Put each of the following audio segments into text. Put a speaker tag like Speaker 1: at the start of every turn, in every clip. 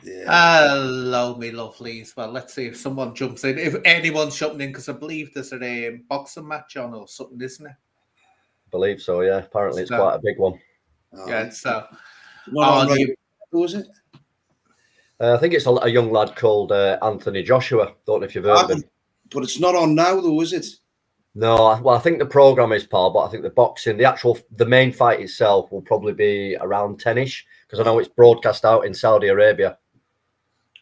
Speaker 1: Hello, me lovelies. Well, let's see if someone jumps in. If anyone's jumping in, because I believe there's a boxing match on or something, isn't it?
Speaker 2: I believe so, yeah. Apparently it's quite a big one.
Speaker 1: Yeah, so
Speaker 3: who is it?
Speaker 2: I think it's a young lad called Anthony Joshua. Don't know if you've heard of him.
Speaker 3: But it's not on now, though, is it?
Speaker 2: No, well, I think the program is, Paul, but I think the main fight itself will probably be around 10ish, because I know it's broadcast out in Saudi Arabia.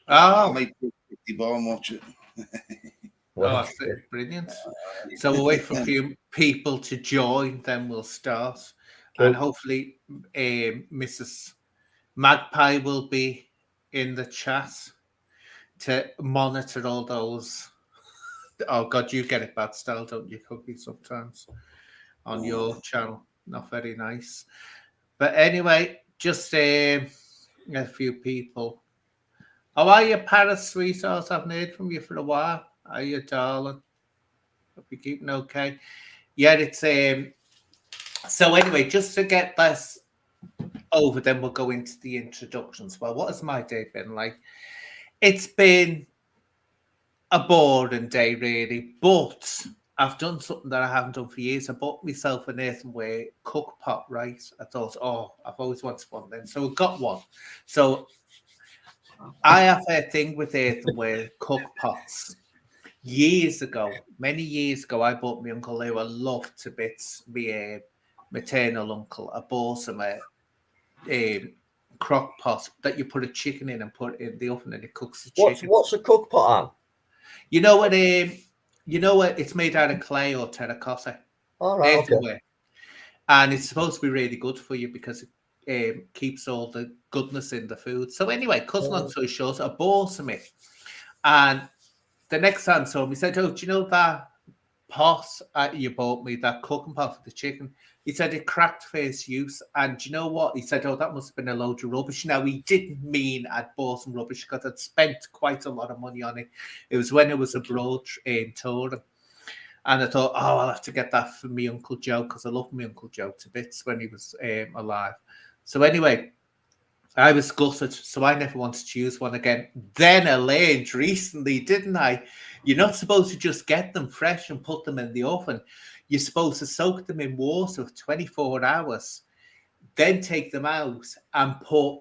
Speaker 1: Oh,
Speaker 3: I might put 50 bar and watch it.
Speaker 1: Well, brilliant. So we'll wait for a few people to join, then we'll start. Cool. And hopefully Mrs. Magpie will be in the chat to monitor all those. Oh, God, you get it bad style, don't you, Cookie, sometimes on your channel. Not very nice. But anyway, just a few people. How are you, Paris, sweetheart? I haven't heard from you for a while. How are you, darling? Hope you're keeping okay. Yeah, it's so anyway, just to get this over, then we'll go into the introductions. Well, what has my day been like? It's been a boring day, really, but I've done something that I haven't done for years. I bought myself an earthenware cook pot, right? I thought, I've always wanted one then. So I got one. So I have a thing with earthenware cook pots. Years ago, many years ago, I bought my uncle, who I loved to bits, my maternal uncle. I bought him a crock pot that you put a chicken in and put it in the oven and it cooks the chicken.
Speaker 2: What's a cook pot, Anne?
Speaker 1: You know what? It's made out of clay or terracotta.
Speaker 2: All right, okay.
Speaker 1: And it's supposed to be really good for you because it keeps all the goodness in the food. So anyway, cut long story short, I bought him it, and the next time I saw him, he said, "Oh, do you know that pot you bought me, that cooking pot for the chicken?" He said it cracked first use, and do you know what? He said, "Oh, that must have been a load of rubbish." Now, he didn't mean I'd bought some rubbish because I'd spent quite a lot of money on it. It was when I was abroad in touring, and I thought, I'll have to get that for me Uncle Joe because I loved my Uncle Joe to bits when he was alive. So anyway, I was gutted, so I never wanted to use one again. Then I learned recently, didn't I? You're not supposed to just get them fresh and put them in the oven. You're supposed to soak them in water for 24 hours, then take them out and put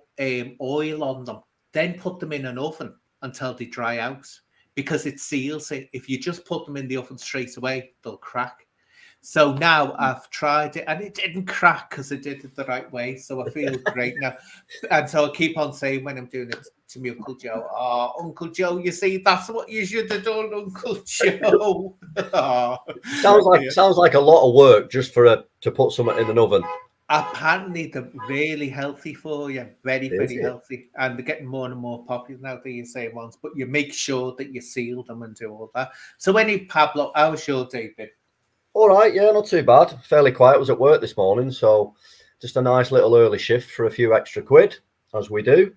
Speaker 1: oil on them, then put them in an oven until they dry out because it seals it. If you just put them in the oven straight away, they'll crack. So now I've tried it and it didn't crack because I did it the right way. So I feel great now. And so I keep on saying when I'm doing it to me Uncle Joe, Uncle Joe, you see, that's what you should have done, Uncle Joe.
Speaker 2: Sounds like a lot of work just to put something in an oven.
Speaker 1: Apparently they're really healthy for you, very healthy, and they're getting more and more popular now, the same ones, but you make sure that you seal them and do all that. So anyway, Pablo, how was your day been?
Speaker 2: All right, yeah, not too bad. Fairly quiet. I was at work this morning, so just a nice little early shift for a few extra quid, as we do.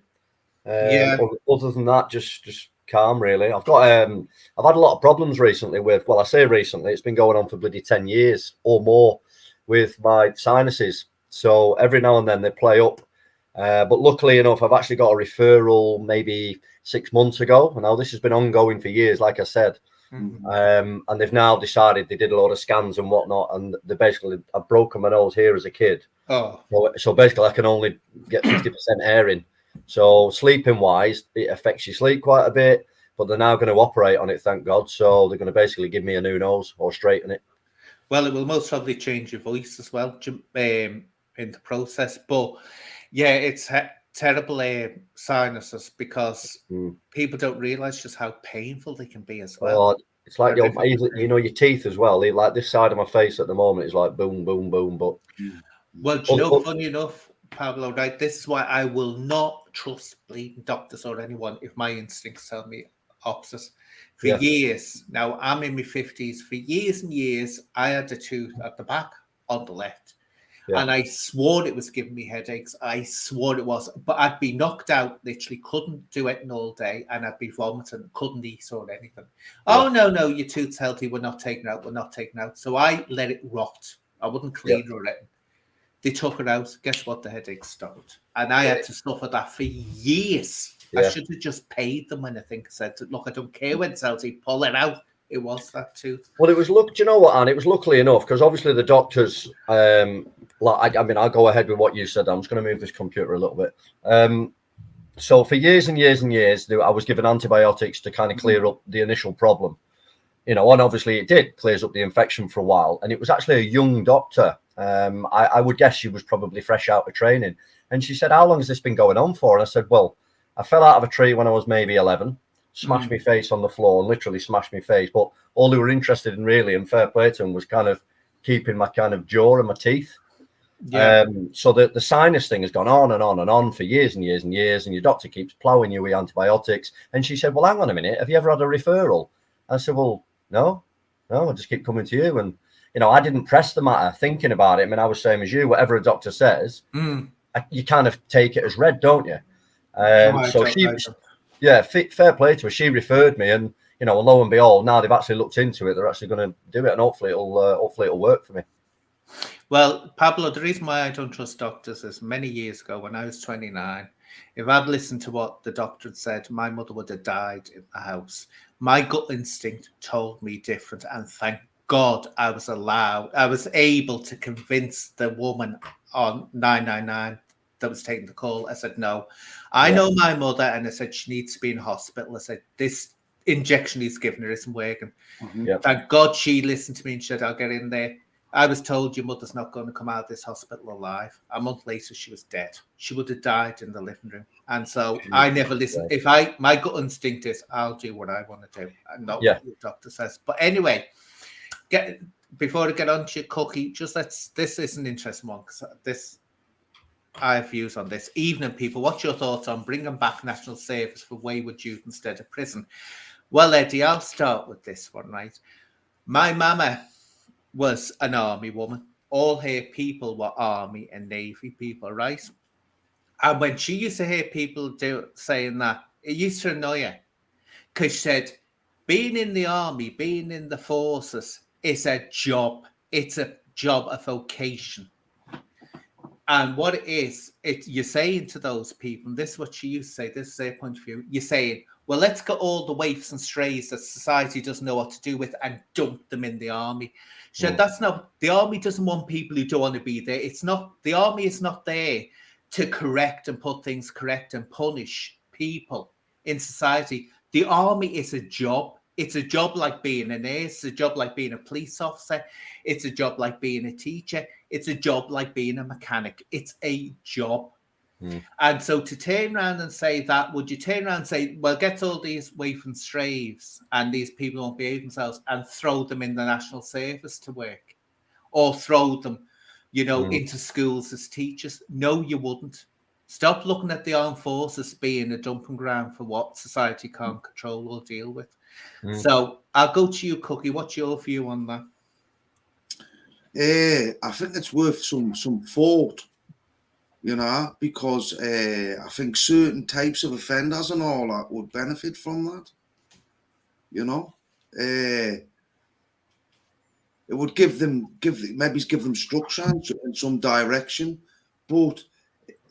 Speaker 2: Other than that, just calm, really. I've had a lot of problems recently with, well, I say recently, it's been going on for bloody 10 years or more with my sinuses. So every now and then they play up. But luckily enough, I've actually got a referral maybe 6 months ago. And now this has been ongoing for years, like I said. And they've now decided, they did a lot of scans and whatnot, and they basically, I've broken my nose here as a kid. So basically I can only get 50% air in. So sleeping wise, it affects your sleep quite a bit, but they're now going to operate on it, thank God. So they're going to basically give me a new nose or straighten it.
Speaker 1: Well, it will most probably change your voice as well in the process. But yeah, it's terrible sinuses because people don't realize just how painful they can be as well.
Speaker 2: It's like your teeth as well. Like this side of my face at the moment is like boom, boom, boom. But
Speaker 1: well, do you know, funny enough, Pablo, right? This is why I will not trust bleeding doctors or anyone if my instincts tell me opposite. For years, now I'm in my 50s, for years and years, I had a tooth at the back on the left. Yeah. And I swore it was giving me headaches. I swore it was, but I'd be knocked out, literally couldn't do it all day, and I'd be vomiting, couldn't eat or anything. Yeah. Oh, no, your tooth's healthy, we're not taking out. So I let it rot. I wouldn't clean or anything. They took it out. Guess what? The headache stopped. And I had to suffer that for years. I should have just paid them when I think I said, look, I don't care when Celtic pull it out. It was that tooth.
Speaker 2: Well, it was, look, do you know what, Anne? It was luckily enough, because obviously the doctors, like, I mean, I'll go ahead with what you said. I'm just going to move this computer a little bit. So for years and years and years, I was given antibiotics to kind of clear up the initial problem. And obviously it did, clears up the infection for a while. And it was actually a young doctor. I would guess she was probably fresh out of training. And she said, how long has this been going on for? And I said, well, I fell out of a tree when I was maybe 11, smashed my face on the floor, and literally smashed my face. But all they were interested in really, and fair play to them, was kind of keeping my kind of jaw and my teeth. So the sinus thing has gone on and on and on for years and years and years, and your doctor keeps ploughing you with antibiotics. And she said, well, hang on a minute, have you ever had a referral? I said, well, no, I just keep coming to you. And I didn't press the matter thinking about it. I mean, I was same as you. Whatever a doctor says, you kind of take it as read, don't you? So fair play to her. She referred me, and lo and behold, now they've actually looked into it. They're actually going to do it, and hopefully it'll work for me.
Speaker 1: Well, Pablo, the reason why I don't trust doctors is many years ago when I was 29, if I'd listened to what the doctor had said, my mother would have died in the house. My gut instinct told me different, and thank God I was able to convince the woman on 999 that was taking the call. I said, no, I know my mother, and I said she needs to be in hospital. I said, this injection he's given her isn't working. Thank God she listened to me and said, I'll get in there. I was told your mother's not going to come out of this hospital alive. A month later, she was dead. She would have died in the living room. And so I never listened. My gut instinct is I'll do what I want to do and not what the doctor says. But anyway, before I get on to your cookie, this is an interesting one, because I have views on this. Evening, people, what's your thoughts on bringing back national service for wayward youth instead of prison? Well, Eddie, I'll start with this one, right? My mama was an army woman. All her people were army and navy people, right? And when she used to hear people saying that, it used to annoy her, because she said, being in the army, being in the forces is a job. It's a job, a vocation. And what it is, you're saying to those people, and this is what she used to say, this is their point of view, you're saying, well, let's get all the waifs and strays that society doesn't know what to do with and dump them in the army. She said, that's not, the army doesn't want people who don't want to be there. It's not, the army is not there to correct and put things correct and punish people in society. The army is a job. It's a job like being a nurse. It's a job like being a police officer. It's a job like being a teacher. It's a job like being a mechanic. It's a job. And so to turn around and say that, would you turn around and say, well, get all these waif and strays and these people won't behave themselves and throw them in the national service to work, or throw them, into schools as teachers? No, you wouldn't. Stop looking at the armed forces being a dumping ground for what society can't control or deal with. So I'll go to you, Cookie. What's your view on that?
Speaker 3: I think it's worth some thought, because I think certain types of offenders and all that would benefit from that. It would give them structure and some direction, but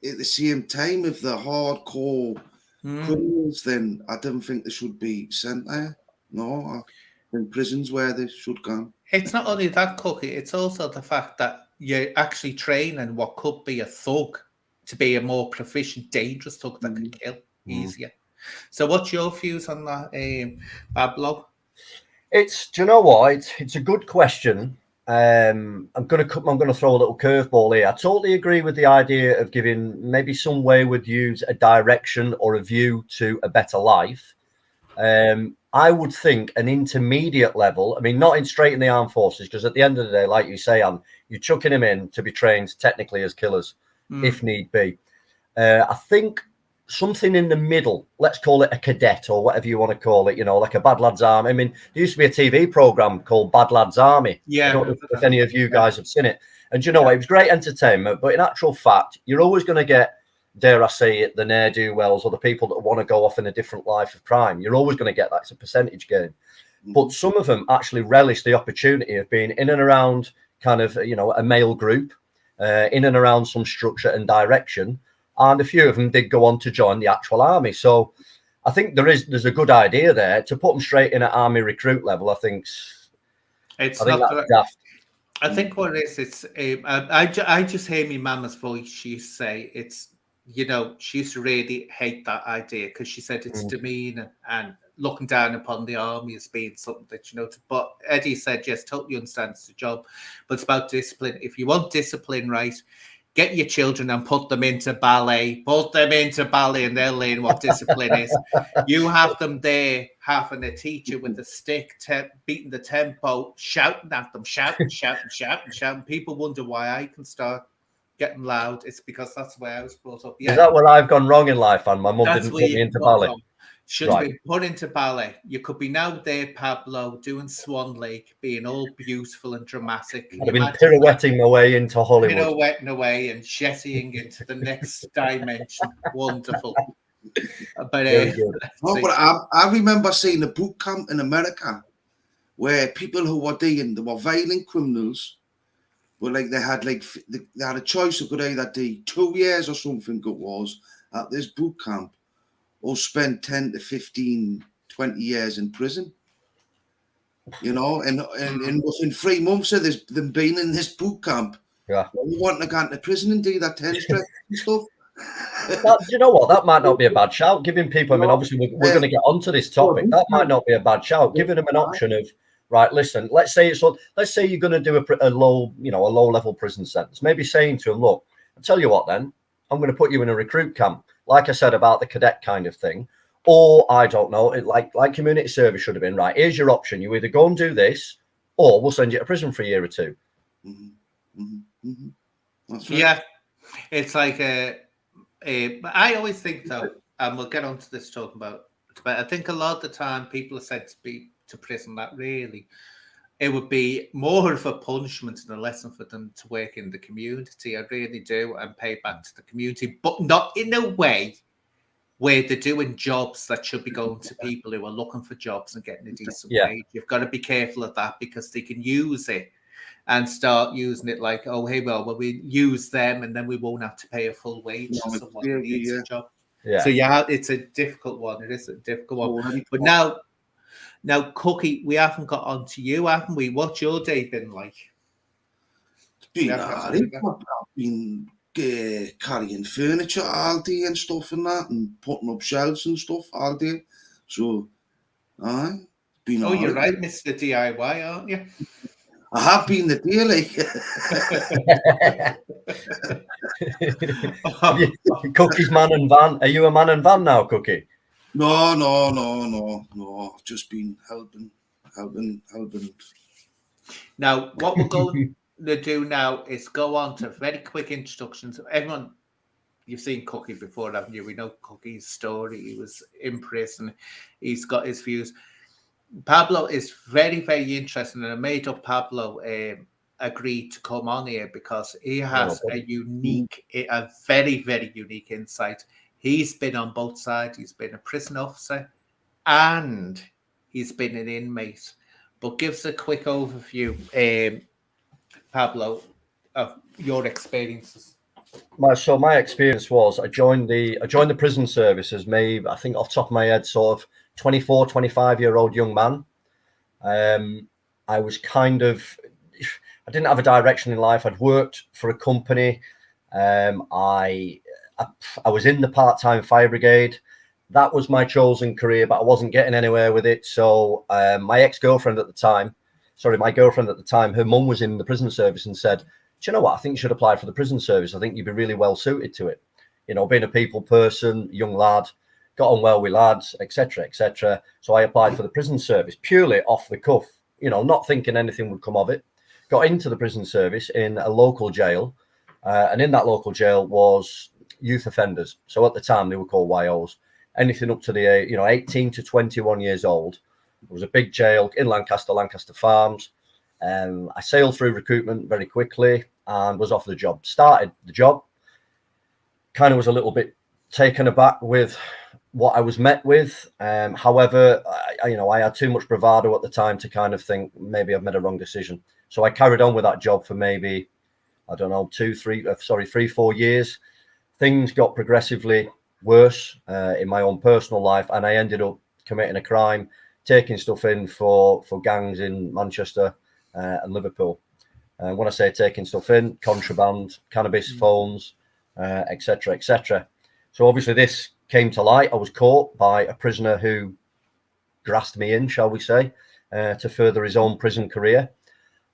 Speaker 3: at the same time, if they're hardcore criminals, then I don't think they should be sent there. No, in prisons where they should go.
Speaker 1: It's not only that, Cookie, it's also the fact that you're actually training what could be a thug to be a more proficient, dangerous thug that can kill easier. So what's your views on that, Pablo?
Speaker 2: Do you know what? It's a good question. I'm gonna throw a little curveball here. I totally agree with the idea of giving maybe some wayward youths a direction or a view to a better life. I would think an intermediate level. I mean, not straight in the armed forces, because at the end of the day, like you say, you're chucking them in to be trained technically as killers, if need be. I think something in the middle, let's call it a cadet or whatever you want to call it, like a Bad Lads Army. I mean, there used to be a TV program called Bad Lads Army.
Speaker 1: Yeah.
Speaker 2: I don't know if any of you guys have seen it. And what? It was great entertainment, but in actual fact, you're always going to get, dare I say it, the ne'er-do-wells or the people that want to go off in a different life of crime. You're always going to get that. It's a percentage game. But some of them actually relish the opportunity of being in and around kind of, a male group, in and around some structure and direction, and a few of them did go on to join the actual army. So I think there's a good idea there to put them straight in at army recruit level. I think
Speaker 1: that's
Speaker 2: daft.
Speaker 1: I think what it is, it's I just hear my mama's voice. She say it's, you know, she used to really hate that idea because she said it's demeaning and looking down upon the army as being something that, you know. But Eddie said, yes, totally understand it's a job, but it's about discipline. If you want discipline, right, get your children and put them into ballet. Put them into ballet and they'll learn what discipline is. You have them there having a teacher with a stick, beating the tempo, shouting at them, shouting. People wonder why I can start getting loud. It's because that's the way I was brought up. Yeah.
Speaker 2: Is that where I've gone wrong in life, and my mum didn't put me into ballet?
Speaker 1: Should have been put into ballet. You could be now there, Pablo, doing Swan Lake, being all beautiful and dramatic.
Speaker 2: I've been pirouetting my way into Hollywood.
Speaker 1: Pirouetting away and jetting into the next dimension. Wonderful. But,
Speaker 3: I remember seeing a boot camp in America where people who were they were violent criminals, but like they had a choice of could either do 2 years or something it was at this boot camp, or spend 10 to 15, 20 years in prison. You know, and within 3 months of them being in this boot camp, we want to go into prison and do that 10 stretch and stuff.
Speaker 2: Do you know what? That might not be a bad shout. Giving people, I mean, obviously we're going to get onto this topic. That might not be a bad shout. Giving them an option of, right, listen, let's say you're going to do a low level prison sentence. Maybe saying to them, look, I'll tell you what, then I'm going to put you in a recruit camp. Like I said about the cadet kind of thing, or I don't know, like community service should have been, right, here's your option. You either go and do this, or we'll send you to prison for a year or two.
Speaker 3: That's right.
Speaker 1: Yeah, it's like I always think though, and we'll get onto this talking about, but I think a lot of the time people are sent to be to prison that really it would be more of a punishment and a lesson for them to work in the community. I really do, and pay back to the community, but not in a way where they're doing jobs that should be going to people who are looking for jobs and getting a decent wage. You've got to be careful of that because they can use it and start using it like, oh, hey, well, we use them and then we won't have to pay a full wage to someone who needs a job. So it's a difficult one. It is a difficult one. But now, Cookie, we haven't got on to you, haven't we? What's your day been like?
Speaker 3: It's been I've been carrying furniture all day and stuff and that, and putting up shelves and stuff all day. So, been.
Speaker 1: Oh, you're right, Mr. DIY, aren't you?
Speaker 3: I have been the daily.
Speaker 2: Cookie's man and van. Are you a man and van now, Cookie?
Speaker 3: No. I've just been helping.
Speaker 1: Now, what we're going to do now is go on to very quick introductions. Everyone, you've seen Cookie before, haven't you? We know Cookie's story. He was in prison. He's got his views. Pablo is very, very interesting, and I made up Pablo agreed to come on here because he has a very, very unique insight. He's been on both sides. He's been a prison officer and he's been an inmate. But give us a quick overview, Pablo, of your experiences.
Speaker 2: My experience was I joined the prison service as maybe, I think off the top of my head, sort of 24, 25-year-old young man. I was I didn't have a direction in life. I'd worked for a company. I was in the part-time fire brigade. That was my chosen career, but I wasn't getting anywhere with it. So my girlfriend at the time, her mum was in the prison service and said, do you know what? I think you should apply for the prison service. I think you'd be really well suited to it. You know, being a people person, young lad, got on well with lads, etc., etc. So I applied for the prison service purely off the cuff, you know, not thinking anything would come of it. Got into the prison service in a local jail, and in that local jail was youth offenders. So at the time they were called YOs. Anything up to the 18 to 21 years old. It was a big jail in Lancaster Farms. I sailed through recruitment very quickly and was offered the job. Started the job. Kind of was a little bit taken aback with what I was met with. However, I had too much bravado at the time to kind of think maybe I've made a wrong decision. So I carried on with that job for maybe, I don't know, 3, 4 years. things got progressively worse in my own personal life, and I ended up committing a crime, taking stuff in for gangs in Manchester and Liverpool. When I say taking stuff in, contraband, cannabis, phones, etc., etc. So obviously this came to light. I was caught by a prisoner who grassed me in, shall we say, to further his own prison career.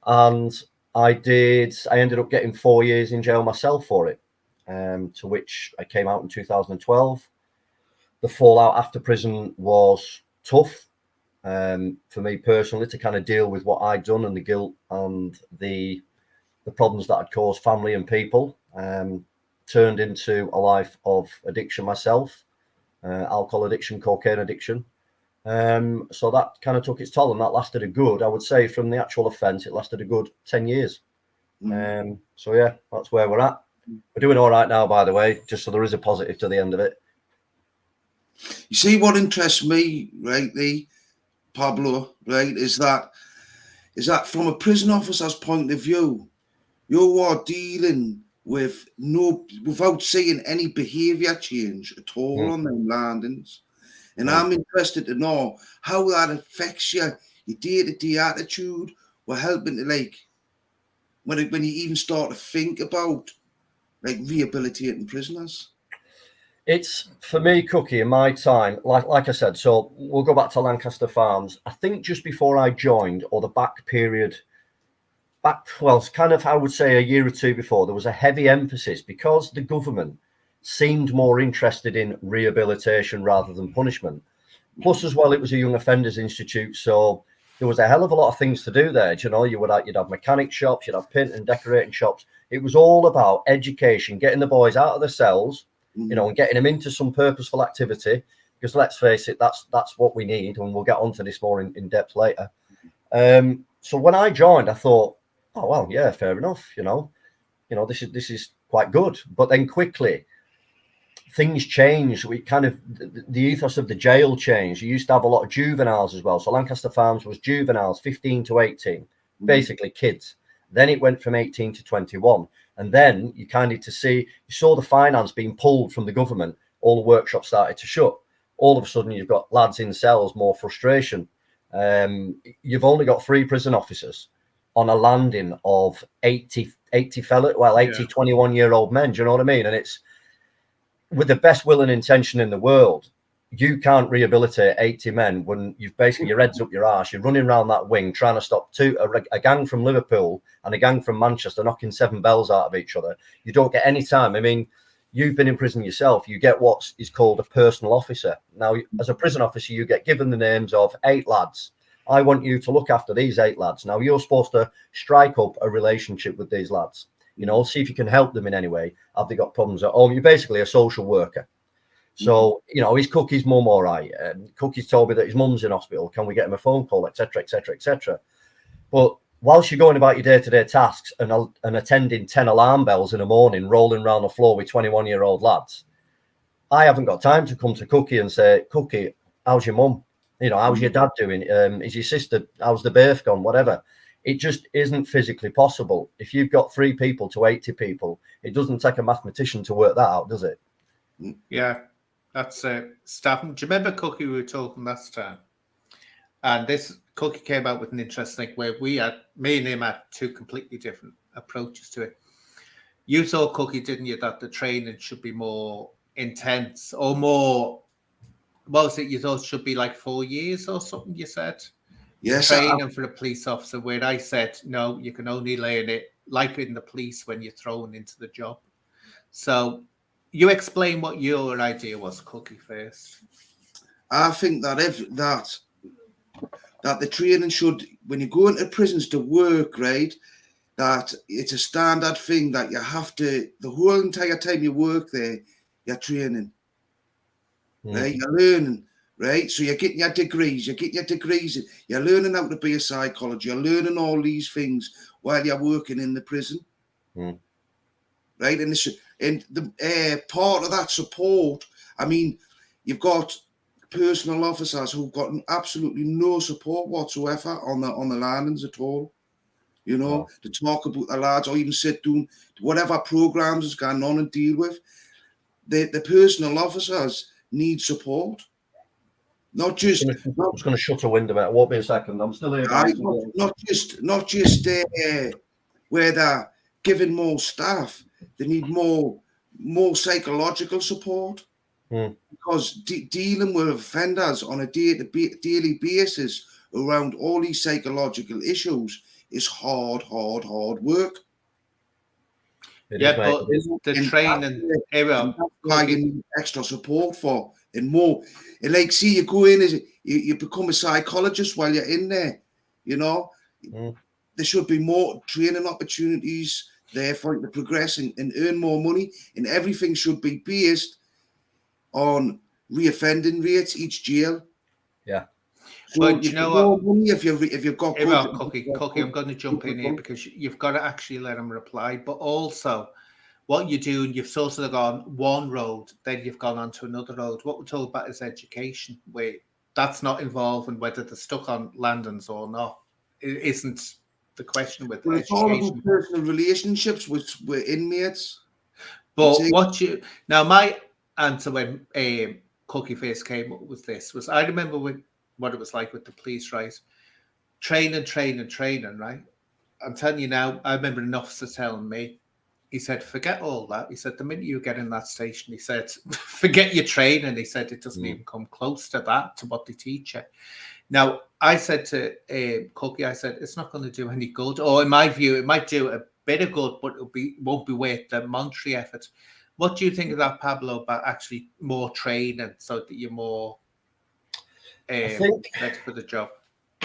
Speaker 2: And I ended up getting 4 years in jail myself for it, to which I came out in 2012. The fallout after prison was tough for me personally, to kind of deal with what I'd done and the guilt and the problems that I'd caused family and people. Turned into a life of addiction myself, alcohol addiction, cocaine addiction. So that kind of took its toll, and that lasted a good, I would say, from the actual offence, it lasted a good 10 years. So yeah, that's where we're at. We're doing all right now, by the way, just so there is a positive to the end of it.
Speaker 3: You see, what interests me, right, Lee Pablo, right, is that from a prison officer's point of view, you are dealing with without seeing any behaviour change at all on them landings. And I'm interested to know how that affects your day-to-day attitude. We're helping to, like, when you even start to think about, like, rehabilitating prisoners.
Speaker 2: It's, for me, Cookie, in my time, like I said, so we'll go back to Lancaster Farms. I think just before I joined, or the back period, well, it's kind of, I would say, a year or two before, there was a heavy emphasis, because the government seemed more interested in rehabilitation rather than punishment. Plus, as well, it was a young offenders institute, so there was a hell of a lot of things to do there. You know, you'd have mechanic shops, you'd have paint and decorating shops. It was all about education, getting the boys out of the cells, you know, and getting them into some purposeful activity. Because let's face it, that's what we need, and we'll get onto this more in depth later. So when I joined, I thought, oh well, yeah, fair enough. You know, this is quite good. But then quickly, things changed. We kind of, the ethos of the jail changed. You used to have a lot of juveniles as well. So Lancaster Farms was juveniles, 15 to 18, basically kids. Then it went from 18 to 21. And then you saw the finance being pulled from the government. All the workshops started to shut. All of a sudden, you've got lads in cells, more frustration. You've only got 3 prison officers on a landing of 80 21-year-old men. Do you know what I mean? And it's, with the best will and intention in the world, you can't rehabilitate 80 men when you've basically, your head's up your arse. You're running around that wing trying to stop a gang from Liverpool and a gang from Manchester knocking 7 bells out of each other. You don't get any time. I mean, you've been in prison yourself. You get what is called a personal officer. Now, as a prison officer, you get given the names of 8 lads. I want you to look after these 8 lads. Now, you're supposed to strike up a relationship with these lads. You know, see if you can help them in any way. Have they got problems at home? You're basically a social worker. So, you know, is Cookie's mum all right? Cookie's told me that his mum's in hospital. Can we get him a phone call, etc., etc., etc.? But whilst you're going about your day-to-day tasks and attending 10 alarm bells in the morning, rolling around the floor with 21-year-old lads, I haven't got time to come to Cookie and say, Cookie, how's your mum? You know, how's your dad doing? Is your sister, how's the birth gone? Whatever. It just isn't physically possible. If you've got 3 people to 80 people, it doesn't take a mathematician to work that out, does it?
Speaker 1: Yeah, that's stuff. Do you remember, Cookie, we were talking last time? And this Cookie came out with an interesting thing where me and him had 2 completely different approaches to it. You thought, Cookie, didn't you, that the training should be more intense or more, what was it? You thought it should be like 4 years or something, you said?
Speaker 3: Yes,
Speaker 1: training for a police officer, where I said, no, you can only learn it like in the police when you're thrown into the job. So you explain what your idea was, Cookie, first.
Speaker 3: I think that that the training should, when you go into prisons to work, right, that it's a standard thing that you have to, the whole entire time you work there, you're training, right? You're learning. Right, so you're getting your degrees, you're learning how to be a psychologist, you're learning all these things while you're working in the prison, right? And the part of that support, I mean, you've got personal officers who've got absolutely no support whatsoever on the landings at all, you know, to talk about the lads or even sit down to whatever programs is going on and deal with. the personal officers need support. Not just.
Speaker 2: I'm just going to shut a window. It won't be a second. I'm still here.
Speaker 3: Not just where they're giving more staff. They need more psychological support, because dealing with offenders on a daily basis around all these psychological issues is hard work.
Speaker 1: But the training,
Speaker 3: that's why you need extra support for, and more. And like, see, you go in as you become a psychologist while you're in there. You know, there should be more training opportunities there for you to progress and earn more money, and everything should be based on reoffending rates each jail.
Speaker 2: Yeah.
Speaker 3: So
Speaker 1: but you know what?
Speaker 3: Money if you've got good.
Speaker 1: Cookie, I'm going to jump in here because you've got to actually let him reply. But also, what you do, you've sort of gone one road, then you've gone on to another road. What we're talking about is education, where that's not involved in whether they're stuck on landings or not. It isn't the question with
Speaker 3: well,
Speaker 1: education.
Speaker 3: It's all about personal relationships with inmates.
Speaker 1: But now my answer when Cookie first came up with this was, I remember what it was like with the police, right? Training, right? I'm telling you now, I remember an officer telling me, he said, forget all that. He said, the minute you get in that station, he said, forget your training. He said, it doesn't even come close to that, to what they teach you. Now, I said to Cookie, I said, it's not going to do any good. Or in my view, it might do a bit of good, but won't be worth the monetary effort. What do you think of that, Pablo, about actually more training so that you're more ready for the job?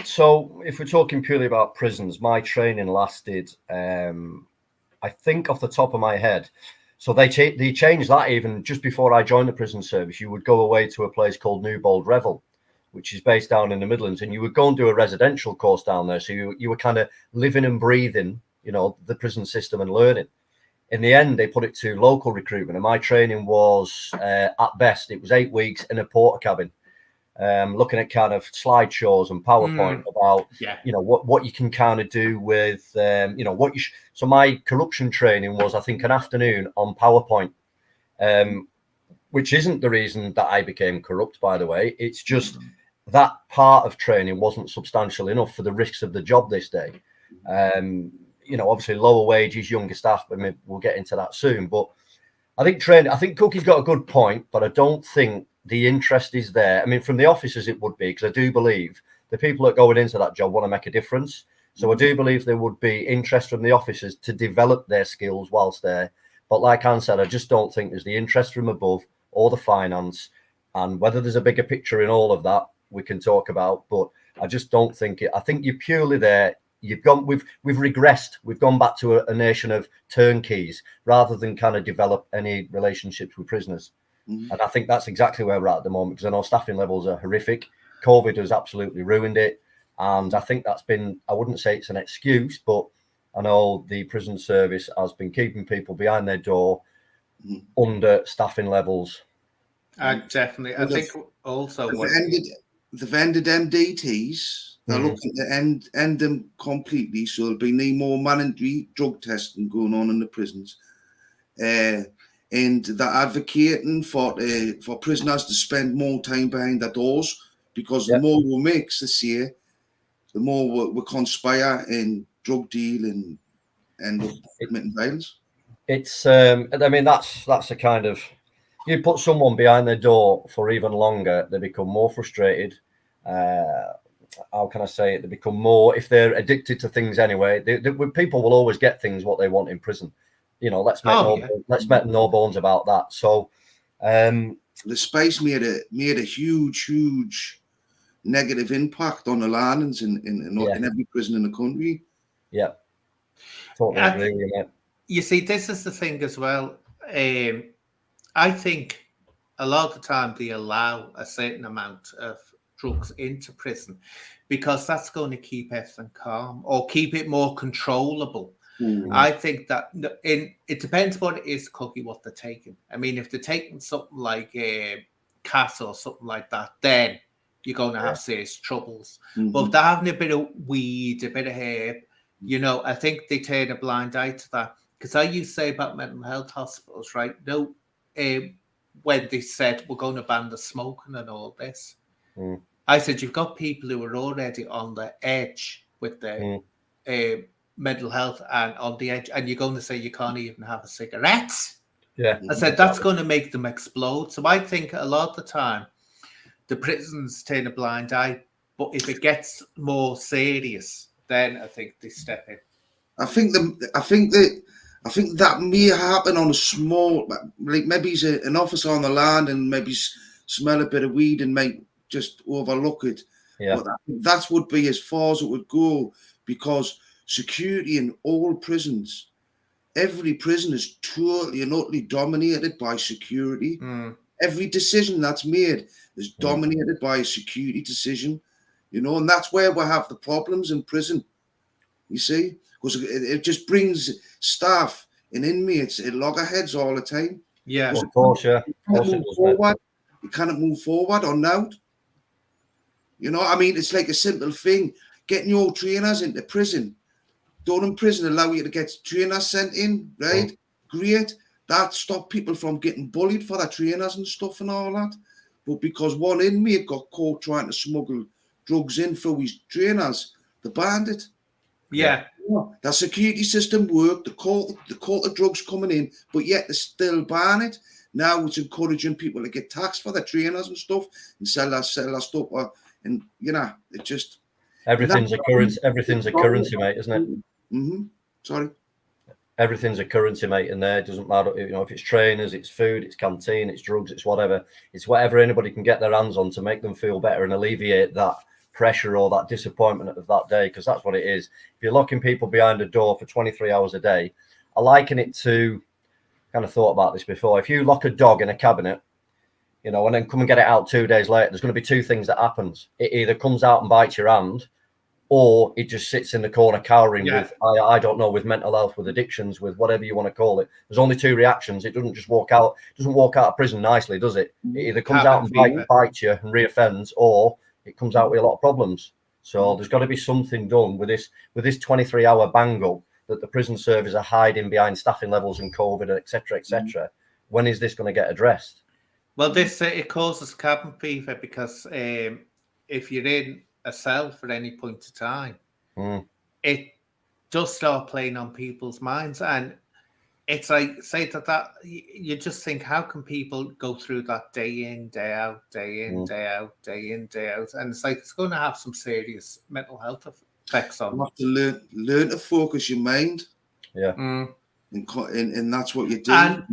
Speaker 2: So if we're talking purely about prisons, my training lasted, I think off the top of my head, so they changed that even just before I joined the prison service. You would go away to a place called Newbold Revel, which is based down in the Midlands, and you would go and do a residential course down there. So you were kind of living and breathing, the prison system and learning. In the end, they put it to local recruitment, and my training was, at best, it was 8 weeks in a porter cabin, looking at kind of slideshows and PowerPoint about, what you can kind of do with, so my corruption training was, I think, an afternoon on PowerPoint, which isn't the reason that I became corrupt, by the way. It's just that part of training wasn't substantial enough for the risks of the job this day. Obviously lower wages, younger staff, but maybe we'll get into that soon. But I think Cookie's got a good point, but I don't think the interest is there. I mean, from the officers, it would be, because I do believe the people that going into that job want to make a difference. So I do believe there would be interest from the officers to develop their skills whilst there. But like Anne said, I just don't think there's the interest from above or the finance. And whether there's a bigger picture in all of that, we can talk about. But I just don't think it. I think you're purely there. We've regressed. We've gone back to a nation of turnkeys rather than kind of develop any relationships with prisoners. And I think that's exactly where we're at the moment, because I know staffing levels are horrific. COVID has absolutely ruined it. And I think that's been, I wouldn't say it's an excuse, but I know the prison service has been keeping people behind their door under staffing levels.
Speaker 1: I think also
Speaker 3: they've ended MDTs. They're looking to end them completely. So there'll be no more mandatory drug testing going on in the prisons. And they're advocating for prisoners to spend more time behind their doors, because the more we mix this year, the more we conspire in drug deal and end up committing violence.
Speaker 2: It's I mean, that's a kind of, you put someone behind their door for even longer, they become more frustrated. How can I say it? They become more, if they're addicted to things anyway, people will always get things what they want in prison. Let's make no bones about that. So
Speaker 3: the space made a huge negative impact on the landings in every prison in the country.
Speaker 2: Yeah, totally agree with you, mate.
Speaker 1: You see, this is the thing as well. I think a lot of the time they allow a certain amount of drugs into prison because that's going to keep everything calm or keep it more controllable. I think that it depends what it is, Cookie, what they're taking. I mean, if they're taking something like cat or something like that, then you're going to have serious troubles. But if they're having a bit of weed, a bit of herb, I think they turn a blind eye to that. Because I used to say about mental health hospitals, right? No, when they said we're going to ban the smoking and all this.
Speaker 2: Mm.
Speaker 1: I said, you've got people who are already on the edge with their mental health and on the edge, and you're going to say you can't even have a cigarette.
Speaker 2: Yeah,
Speaker 1: I said, that's going to make them explode. So I think a lot of the time the prisons turn a blind eye, but if it gets more serious, then I think they step in.
Speaker 3: I think that may happen on a small, like maybe he's an officer on the land and maybe smell a bit of weed and might just overlook it.
Speaker 2: Yeah.
Speaker 3: But that would be as far as it would go, because security in all prisons, every prison is totally and utterly dominated by security. Every decision that's made is dominated by a security decision, and that's where we have the problems in prison. You see, because it just brings staff and inmates at loggerheads all the time.
Speaker 1: Yeah,
Speaker 2: of course, yeah.
Speaker 3: You cannot move forward or now. I mean, it's like a simple thing. Getting your trainers into prison. Don't prison allow you to get trainers sent in, right? Great. That stopped people from getting bullied for their trainers and stuff and all that. But because one inmate got caught trying to smuggle drugs in through his trainers, they banned it.
Speaker 1: Yeah.
Speaker 3: That security system worked. They caught the drugs coming in, but yet they still ban it. Now it's encouraging people to get taxed for their trainers and stuff and sell that stuff. And it just
Speaker 2: everything's a currency. Everything's a currency, mate, isn't it?
Speaker 3: Sorry.
Speaker 2: Everything's a currency, mate, in there. It doesn't matter, if it's trainers, it's food, it's canteen, it's drugs, it's whatever. It's whatever anybody can get their hands on to make them feel better and alleviate that pressure or that disappointment of that day, because that's what it is. If you're locking people behind a door for 23 hours a day, I liken it to, kind of thought about this before, if you lock a dog in a cabinet, and then come and get it out 2 days later, there's going to be two things that happens. It either comes out and bites your hand, or it just sits in the corner cowering with, I don't know, with mental health, with addictions, with whatever you want to call it. There's only two reactions. It doesn't just walk out. It doesn't walk out of prison nicely, does it? It either comes out and bites you and reoffends, or it comes out with a lot of problems. So there's got to be something done with this 23-hour bangle that the prison service are hiding behind staffing levels and COVID, etc., etc. When is this going to get addressed?
Speaker 1: Well, this it causes cabin fever because if you're in a cell for any point of time, it does start playing on people's minds, and it's like say that you just think, how can people go through that day in, day out, day in, day out, day in, day out, and it's like it's going to have some serious mental health effects on.
Speaker 3: You have to learn to focus your mind.
Speaker 2: Yeah,
Speaker 3: and that's what you do. And,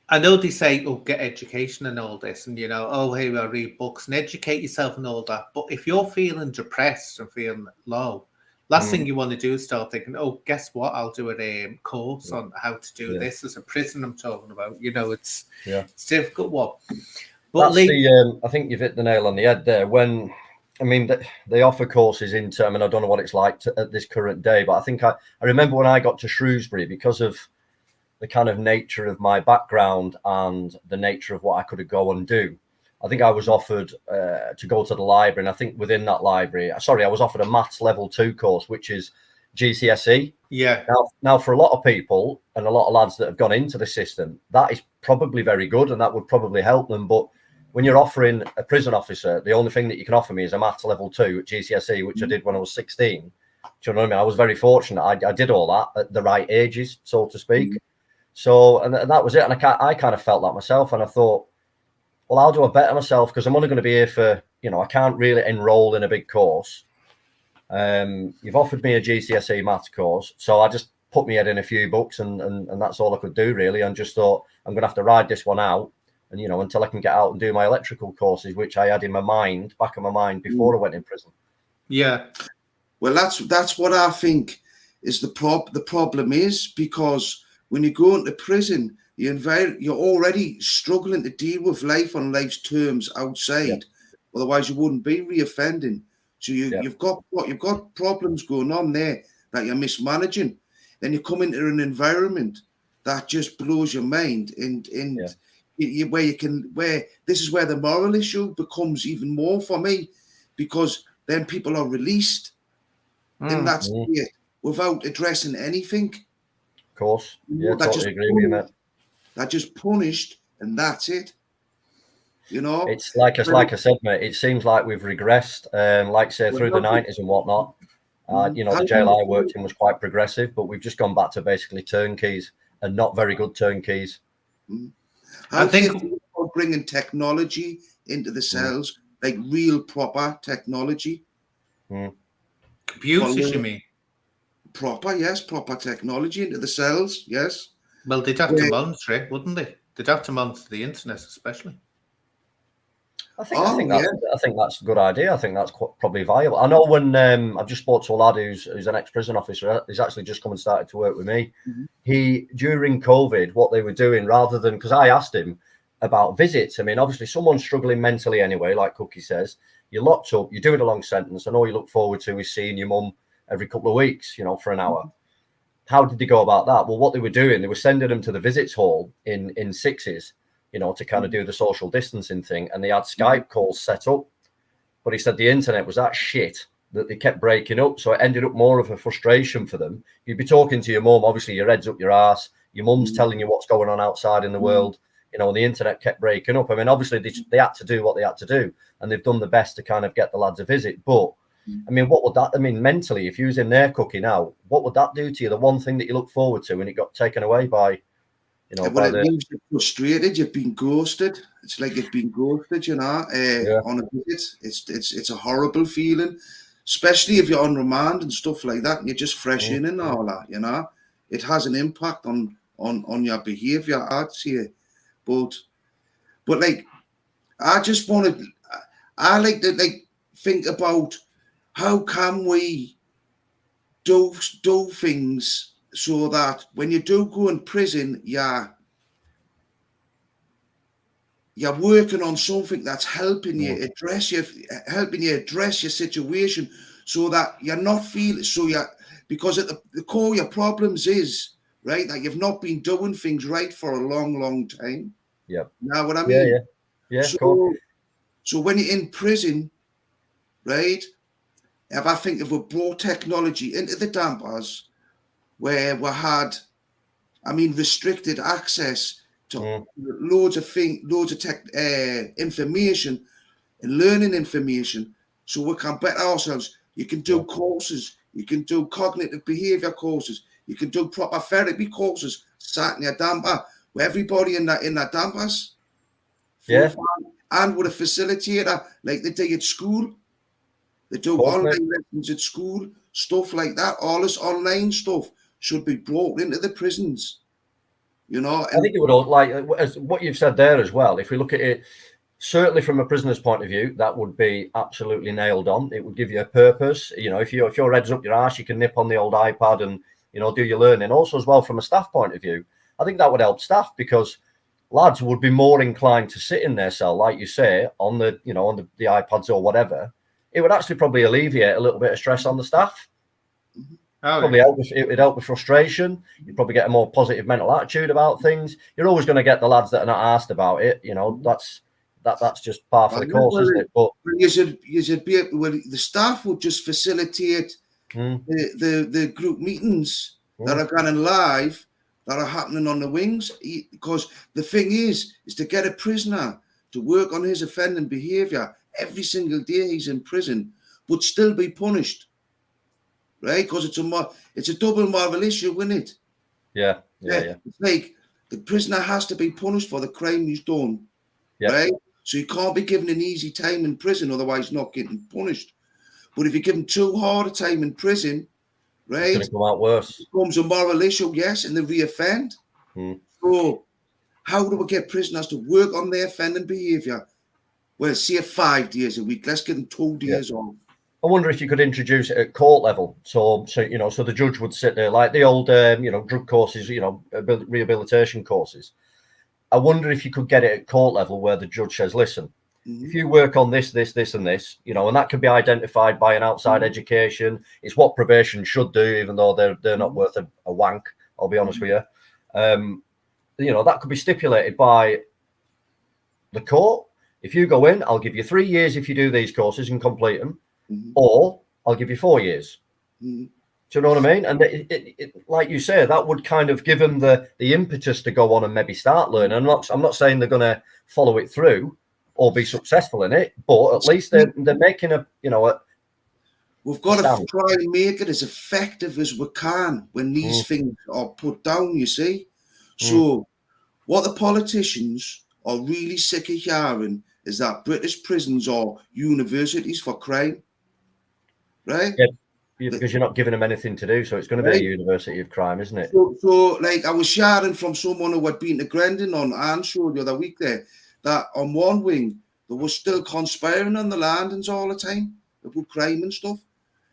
Speaker 1: I know they say, get education and all this, and here I read books and educate yourself and all that. But if you're feeling depressed and feeling low, last thing you want to do is start thinking, guess what? I'll do a course on how to do this as a prison. I'm talking about, it's difficult one. But
Speaker 2: that's I think you've hit the nail on the head there. When they offer courses in term, and I don't know what it's like at this current day, but I think I remember when I got to Shrewsbury, because of the kind of nature of my background and the nature of what I could go and do, I think I was offered to go to the library, and I think within that library, I was offered a maths level 2 course, which is GCSE.
Speaker 1: Yeah.
Speaker 2: Now for a lot of people and a lot of lads that have gone into the system, that is probably very good, and that would probably help them. But when you're offering a prison officer, the only thing that you can offer me is a maths level 2 at GCSE, which I did when I was 16. Do you know what I mean? I was very fortunate. I did all that at the right ages, so to speak. So, and that was it. And I kind of felt that myself. And I thought, well, I'll do a better myself, because I'm only going to be here for, I can't really enroll in a big course. You've offered me a GCSE maths course. So I just put my head in a few books and that's all I could do really. And just thought, I'm going to have to ride this one out. And, until I can get out and do my electrical courses, which I had in my mind, back of my mind before I went in prison.
Speaker 3: Yeah. Well, that's what I think is the problem is, because when you go into prison, you're already struggling to deal with life on life's terms outside. Yeah. Otherwise, you wouldn't be reoffending. So you've got problems going on there that you're mismanaging. Then you come into an environment that just blows your mind, and where this is where the moral issue becomes even more for me, because then people are released in that state without addressing anything.
Speaker 2: Of course. Yeah, totally agree with you, mate.
Speaker 3: That just punished and that's it. You know,
Speaker 2: it's like I said, mate. It seems like we've regressed. Like say through the 90s and whatnot. You know, the jail I worked in was quite progressive, but we've just gone back to basically turnkeys and not very good turnkeys.
Speaker 3: I think about bringing technology into the cells, like real proper technology.
Speaker 1: Computers, you mean?
Speaker 3: Proper, yes, proper technology into the cells, yes.
Speaker 1: Well, they'd have to monitor it, wouldn't they? They'd have to monitor the internet, especially.
Speaker 2: I think that's a good idea. I think that's probably viable. I know when I've just spoke to a lad who's an ex-prison officer. He's actually just come and started to work with me. He, during COVID, what they were doing, rather than, because I asked him about visits. I mean, obviously someone's struggling mentally anyway, like Cookie says. You're locked up, you're doing a long sentence, and all you look forward to is seeing your mum every couple of weeks, you know, for an hour. How did they go about that? Well, what they were doing, they were sending them to the visits hall in sixes, you know, to kind of do the social distancing thing. And they had Skype calls set up. But he said the internet was that shit that they kept breaking up. So it ended up more of a frustration for them. You'd be talking to your mum, obviously your head's up your ass. Your mum's telling you what's going on outside in the world, you know, and the internet kept breaking up. I mean, obviously they had to do what they had to do. And they've done the best to kind of get the lads a visit. But I mean, what would that, I mean, mentally, if you was in there Cookie now, what would that do to you? The one thing that you look forward to and it got taken away by, you know,
Speaker 3: well, it leaves you frustrated. You've been ghosted. It's like you've been ghosted, you know, on a visit. It's a horrible feeling, especially if you're on remand and stuff like that, and you're just fresh in and all that, you know. It has an impact on your behaviour, I'd say. But like, I just want to, I like to like think about how can we do things so that when you do go in prison, you're working on something that's helping you address your situation, so that you're not feeling because at the core of your problems is right that you've not been doing things right for a long time.
Speaker 2: Yeah.
Speaker 3: Now what I mean?
Speaker 2: Yeah.
Speaker 3: So when you're in prison, right? If I think if we brought technology into the dampers, where we had, restricted access to loads of information and learning information, so we can better ourselves. You can do courses, you can do cognitive behavior courses, you can do proper therapy courses, sat in your damper, with everybody in that dampers. And with a facilitator like they do at school. They do online lessons at school, stuff like that. All this online stuff should be brought into the prisons. You know,
Speaker 2: I think it would, like as what you've said there as well. If we look at it, certainly from a prisoner's point of view, that would be absolutely nailed on. It would give you a purpose. You know, if your head's up your arse, you can nip on the old iPad and, you know, do your learning. Also, as well, from a staff point of view, I think that would help staff, because lads would be more inclined to sit in their cell, like you say, on the, you know, on the iPads or whatever. It would actually probably alleviate a little bit of stress on the staff. Probably help with, it would help with frustration. You'd probably get a more positive mental attitude about things. You're always going to get the lads that are not asked about it. You know, that's just part of the course, isn't it? But
Speaker 3: you should be able, well, the staff would just facilitate the group meetings that are going live, that are happening on the wings. Because the thing is to get a prisoner to work on his offending behaviour every single day he's in prison, but still be punished, right? Because it's a double moral issue, isn't it?
Speaker 2: Yeah.
Speaker 3: It's like the prisoner has to be punished for the crime he's done, right? So you can't be given an easy time in prison, otherwise not getting punished. But if you give him too hard a time in prison, right,
Speaker 2: it's going to come out worse.
Speaker 3: It becomes a moral issue, yes, and they reoffend. So how do we get prisoners to work on their offending behaviour? Well, say 5 days a week. Let's give them 2 days off.
Speaker 2: I wonder if you could introduce it at court level. So you know, so the judge would sit there like the old, you know, drug courses, you know, rehabilitation courses. I wonder if you could get it at court level where the judge says, listen, if you work on this, and this, you know, and that could be identified by an outside education. It's what probation should do, even though they're not worth a wank, I'll be honest with you. You know, that could be stipulated by the court. If you go in, I'll give you 3 years if you do these courses and complete them, or I'll give you 4 years. Do you know what I mean? And like you say, that would kind of give them the impetus to go on and maybe start learning. I'm not saying they're going to follow it through or be successful in it, but at least they're making
Speaker 3: we've got to try and make it as effective as we can when these things are put down, you see. So what the politicians are really sick of hearing is that British prisons are universities for crime, right?
Speaker 2: Yeah, because you're not giving them anything to do, so it's going to be a university of crime, isn't it?
Speaker 3: So like I was sharing from someone who had been to Grendon on Anne's show the other week there, that on one wing, there was still conspiring on the landings all the time about crime and stuff.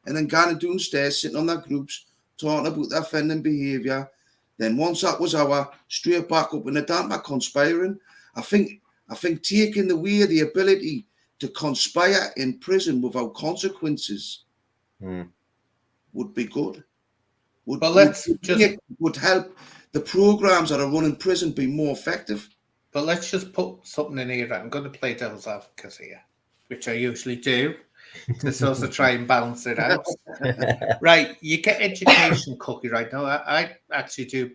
Speaker 3: And then kind of downstairs, sitting on their groups, talking about their offending behaviour. Then once that was our, straight back up in the damper conspiring. I think taking away the ability to conspire in prison without consequences would be good. Would help the programs that are run in prison be more effective.
Speaker 1: But let's just put something in here. I'm going to play devil's advocate here, which I usually do, to sort of try and balance it out. Right, you get education, Cookie, right now. I actually do,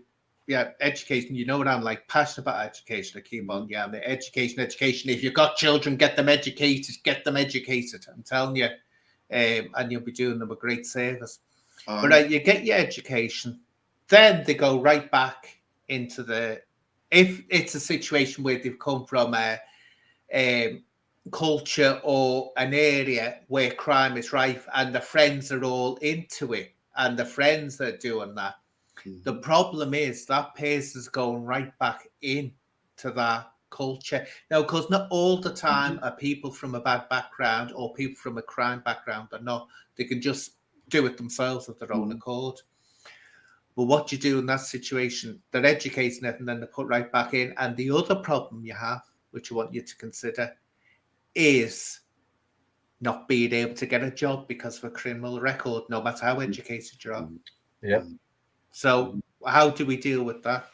Speaker 1: education. You know what I'm like, passionate about education. I keep on, the education. If you've got children, get them educated. I'm telling you, and you'll be doing them a great service. But you get your education, then they go right back into if it's a situation where they've come from a culture or an area where crime is rife and the friends are all into it and the friends are doing that. The problem is that person is going right back into that culture. Now, because not all the time are people from a bad background or people from a crime background are not. They can just do it themselves of their own accord. But what you do in that situation, they're educating it and then they put right back in. And the other problem you have, which I want you to consider, is not being able to get a job because of a criminal record, no matter how educated you are.
Speaker 2: Yeah.
Speaker 1: So how do we deal with that?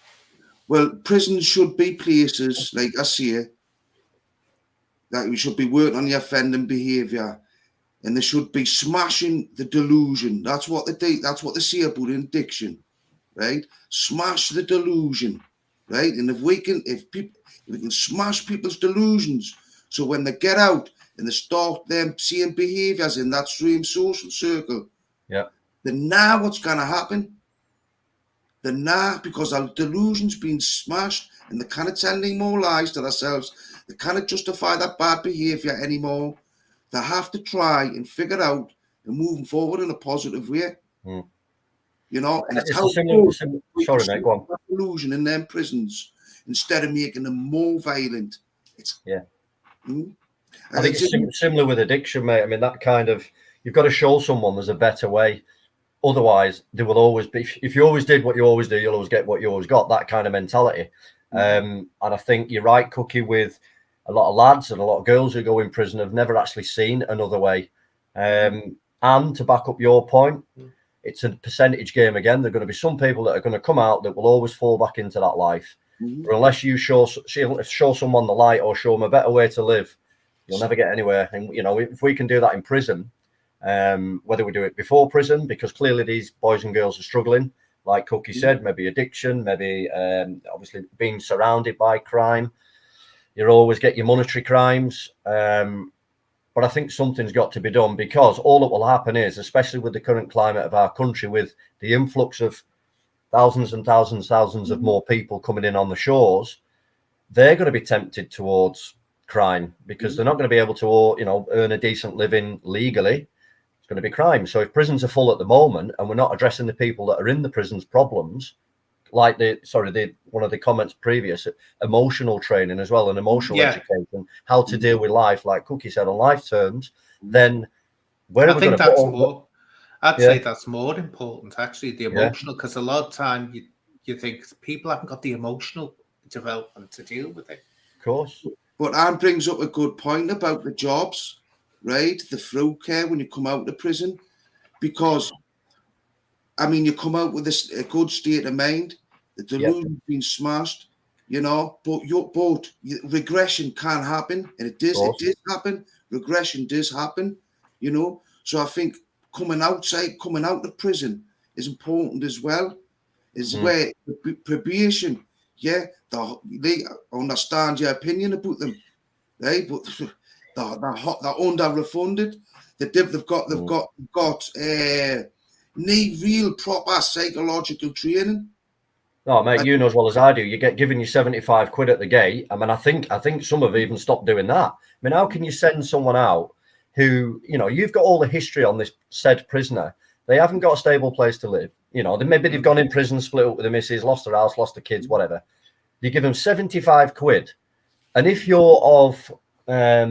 Speaker 3: Well, prisons should be places, like I say, that we should be working on the offending behaviour, and they should be smashing the delusion. That's what they say about addiction, right? Smash the delusion, right? And if we can smash people's delusions, so when they get out and they start them seeing behaviours in that same social circle, then now what's going to happen? Then now, because our delusion's been smashed and they can't tell any more lies to themselves, they can't justify that bad behaviour anymore. They have to try and figure out and moving forward in a positive way. You know, and it's how
Speaker 2: sorry, mate, go on.
Speaker 3: Delusion in them prisons instead of making them more violent.
Speaker 2: I think it's similar with addiction, mate. I mean, that kind of, you've got to show someone there's a better way. Otherwise, there will always be, if you always did what you always do, you'll always get what you always got, that kind of mentality. And I think you're right, Cookie, with a lot of lads and a lot of girls who go in prison have never actually seen another way. And to back up your point, it's a percentage game again. There are going to be some people that are going to come out that will always fall back into that life. But unless you show someone the light or show them a better way to live, you'll never get anywhere. And, you know, if we can do that in prison, whether we do it before prison, because clearly these boys and girls are struggling, like Cookie said, maybe addiction, maybe obviously being surrounded by crime. You always get your monetary crimes. But I think something's got to be done, because all that will happen is, especially with the current climate of our country, with the influx of thousands and thousands of more people coming in on the shores, they're going to be tempted towards crime because they're not going to be able to, you know, earn a decent living legally. It's going to be crime. So if prisons are full at the moment and we're not addressing the people that are in the prisons' problems, like one of the comments previous, emotional training as well, and emotional education, how to deal with life, like Cookie said, on life terms, then where are we going to put all
Speaker 1: I'd say that's more important, actually, the emotional, because a lot of time you think people haven't got the emotional development to deal with it.
Speaker 2: Of course.
Speaker 3: But Anne brings up a good point about the jobs, right? The through care when you come out of prison, because, I mean, you come out with a good state of mind, the delusion's been smashed, you know, but regression can happen, and it does happen. Regression does happen, you know. So I think coming out of prison is important as well. Is where probation, yeah, they understand your opinion about them, right? But they're underfunded. They've got need real proper psychological training.
Speaker 2: No, mate, you know as well as I do. You get given you 75 quid at the gate. I mean, I think some have even stopped doing that. I mean, how can you send someone out who, you know, you've got all the history on this said prisoner. They haven't got a stable place to live. You know, maybe they've gone in prison, split up with the missus, lost their house, lost their kids, whatever. You give them 75 quid. And if you're of, I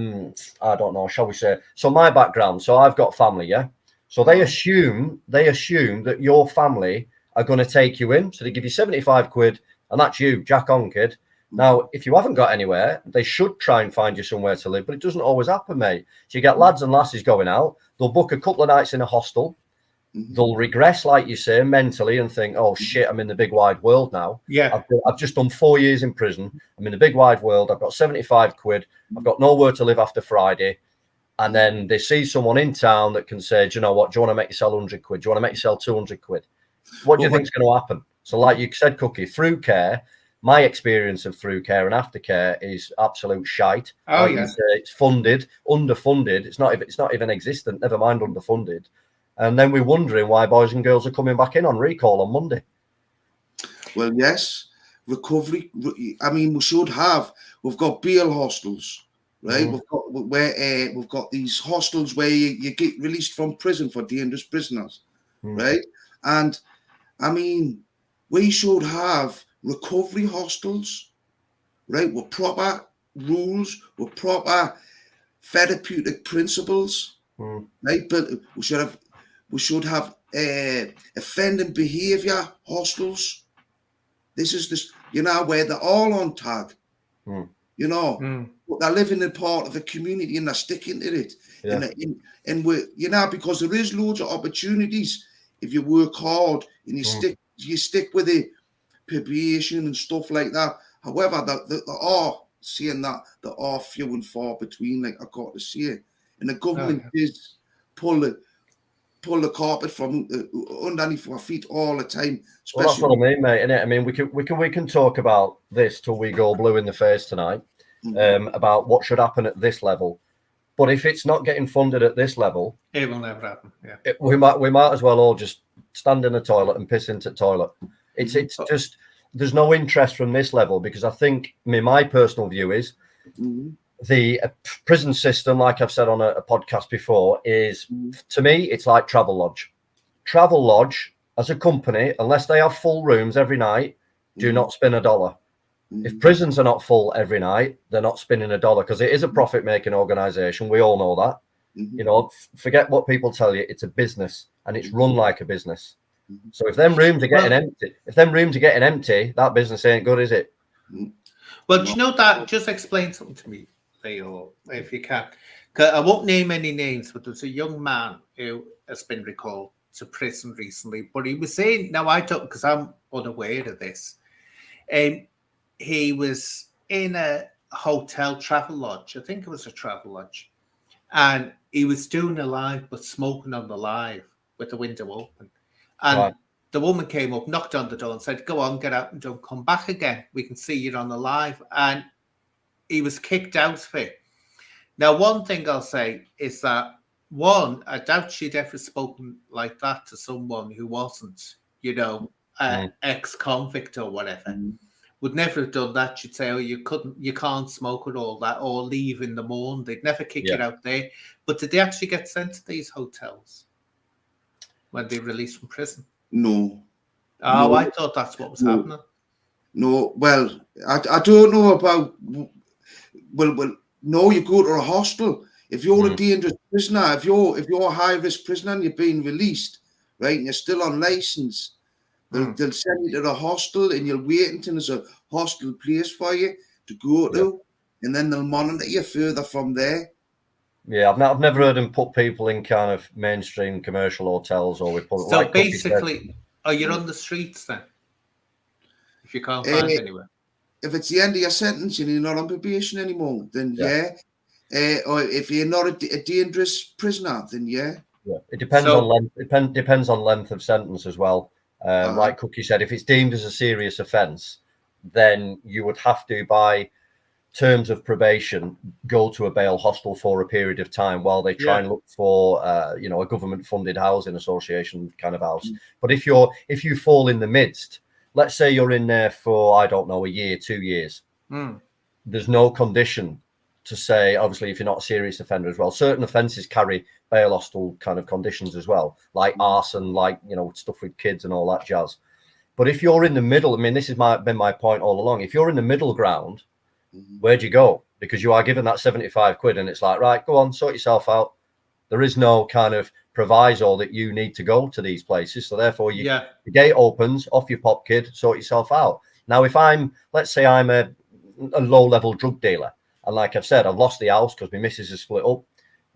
Speaker 2: don't know, shall we say, so my background, so I've got family, yeah? So they assume that your family are going to take you in. So they give you 75 quid and that's you, jack on, kid. Now, if you haven't got anywhere, they should try and find you somewhere to live, but it doesn't always happen, mate. So you get lads and lasses going out. They'll book a couple of nights in a hostel. They'll regress, like you say, mentally and think, oh, shit, I'm in the big wide world now.
Speaker 1: Yeah.
Speaker 2: I've just done 4 years in prison. I'm in the big wide world. I've got 75 quid. I've got nowhere to live after Friday. And then they see someone in town that can say, do you know what? Do you want to make yourself 100 quid? Do you want to make yourself 200 quid? What do you think is going to happen? So like you said, Cookie, through care, my experience of through care and aftercare is absolute shite.
Speaker 1: Oh,
Speaker 2: like
Speaker 1: yeah.
Speaker 2: It's funded, underfunded. It's not even existent, never mind underfunded. And then we're wondering why boys and girls are coming back in on recall on Monday.
Speaker 3: Well, yes, recovery. I mean, we've got bail hostels, right? We've got these hostels where you get released from prison for dangerous prisoners, right? And I mean, we should have recovery hostels, right? With proper rules, with proper therapeutic principles, right? But we should have offending behaviour hostels. This is this, where they're all on tag, but they're living in part of the community and they're sticking to it. Yeah. And we, because there is loads of opportunities if you work hard and you stick with the probation and stuff like that. However, there are saying that there are few and far between, like I got to say, and the government is pull the carpet from underneath our feet all the time.
Speaker 2: Well, that's what I mean, mate. Innit? I mean, we can talk about this till we go blue in the face tonight, about what should happen at this level. But if it's not getting funded at this level,
Speaker 1: it will never happen. Yeah,
Speaker 2: we might as well all just stand in the toilet and piss into the toilet. It's just there's no interest from this level because I think my personal view is the prison system, like I've said on a podcast before, is to me it's like Travel Lodge. Travel Lodge as a company, unless they have full rooms every night, do not spin a dollar. If prisons are not full every night, they're not spinning a dollar because it is a profit-making organisation. We all know that. Forget what people tell you. It's a business and it's run like a business. So if them rooms are getting empty, that business ain't good, is it?
Speaker 1: Well, do you know that? Just explain something to me, Leo, if you can. I won't name any names, but there's a young man who has been recalled to prison recently. But he was saying, now I don't, because I'm unaware of this, and he was in a hotel Travel Lodge. I think it was a Travel Lodge. And he was doing a live, but smoking on the live with the window open. And the woman came up, knocked on the door and said, go on, get out and don't come back again. We can see you on the live. And he was kicked out of it. Now, one thing I'll say is that, one, I doubt she'd ever spoken like that to someone who wasn't, ex-convict or whatever. Would never have done that. She'd say, oh, you can't smoke and all that, or leave in the morning. They'd never kick it out there. But did they actually get sent to these hotels when they released from prison?
Speaker 3: No.
Speaker 1: Oh,
Speaker 3: no.
Speaker 1: I thought that's what was happening.
Speaker 3: No, well, I don't know about. Well, no, you go to a hostel. If you're a dangerous prisoner, if you're a high risk prisoner and you're being released, right, and you're still on license, they'll send you to the hostel and you'll wait until there's a hostel place for you to go to, and then they'll monitor you further from there.
Speaker 2: Yeah, I've never heard them put people in kind of mainstream commercial hotels or we put.
Speaker 1: So like basically, are you on the streets then? If you can't find anywhere.
Speaker 3: If it's the end of your sentence and you're not on probation anymore, then or if you're not a dangerous prisoner, then
Speaker 2: Yeah. It depends on length. Depends on length of sentence as well. Like Cookie said, if it's deemed as a serious offence, then you would have to, by terms of probation, go to a bail hostel for a period of time while they try and look for, a government-funded housing association kind of house. But if you fall in the midst, let's say you're in there for, I don't know, a year, 2 years, there's no condition to say, obviously, if you're not a serious offender as well. Certain offences carry bail hostel kind of conditions as well, like arson, like, stuff with kids and all that jazz. But if you're in the middle, I mean, this has been my point all along. If you're in the middle ground, where do you go? Because you are given that 75 quid and it's like, right, go on, sort yourself out. There is no kind of proviso that you need to go to these places. So therefore, the gate opens, off you pop, kid, sort yourself out. Now, if let's say I'm a low-level drug dealer, and like I've said, I've lost the house because my missus has split up.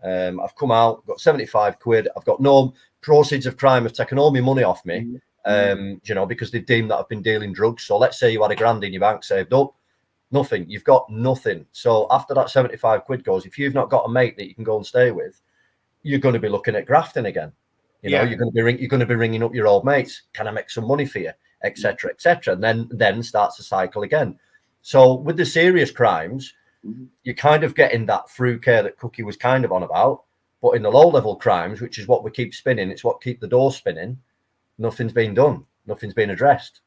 Speaker 2: I've come out, got 75 quid. I've got no proceeds of crime. Have taken all my money off me, because they've deemed that I've been dealing drugs. So let's say you had £1,000 in your bank saved up. Nothing. You've got nothing. So after that 75 quid goes, if you've not got a mate that you can go and stay with, you're going to be looking at grafting again. You're going to be ringing up your old mates. Can I make some money for you, etc., etc. And then starts the cycle again. So with the serious crimes, you're kind of getting that through care that Cookie was kind of on about. But in the low-level crimes, which is what we keep spinning, it's what keep the door spinning, nothing's been done. Nothing's been addressed.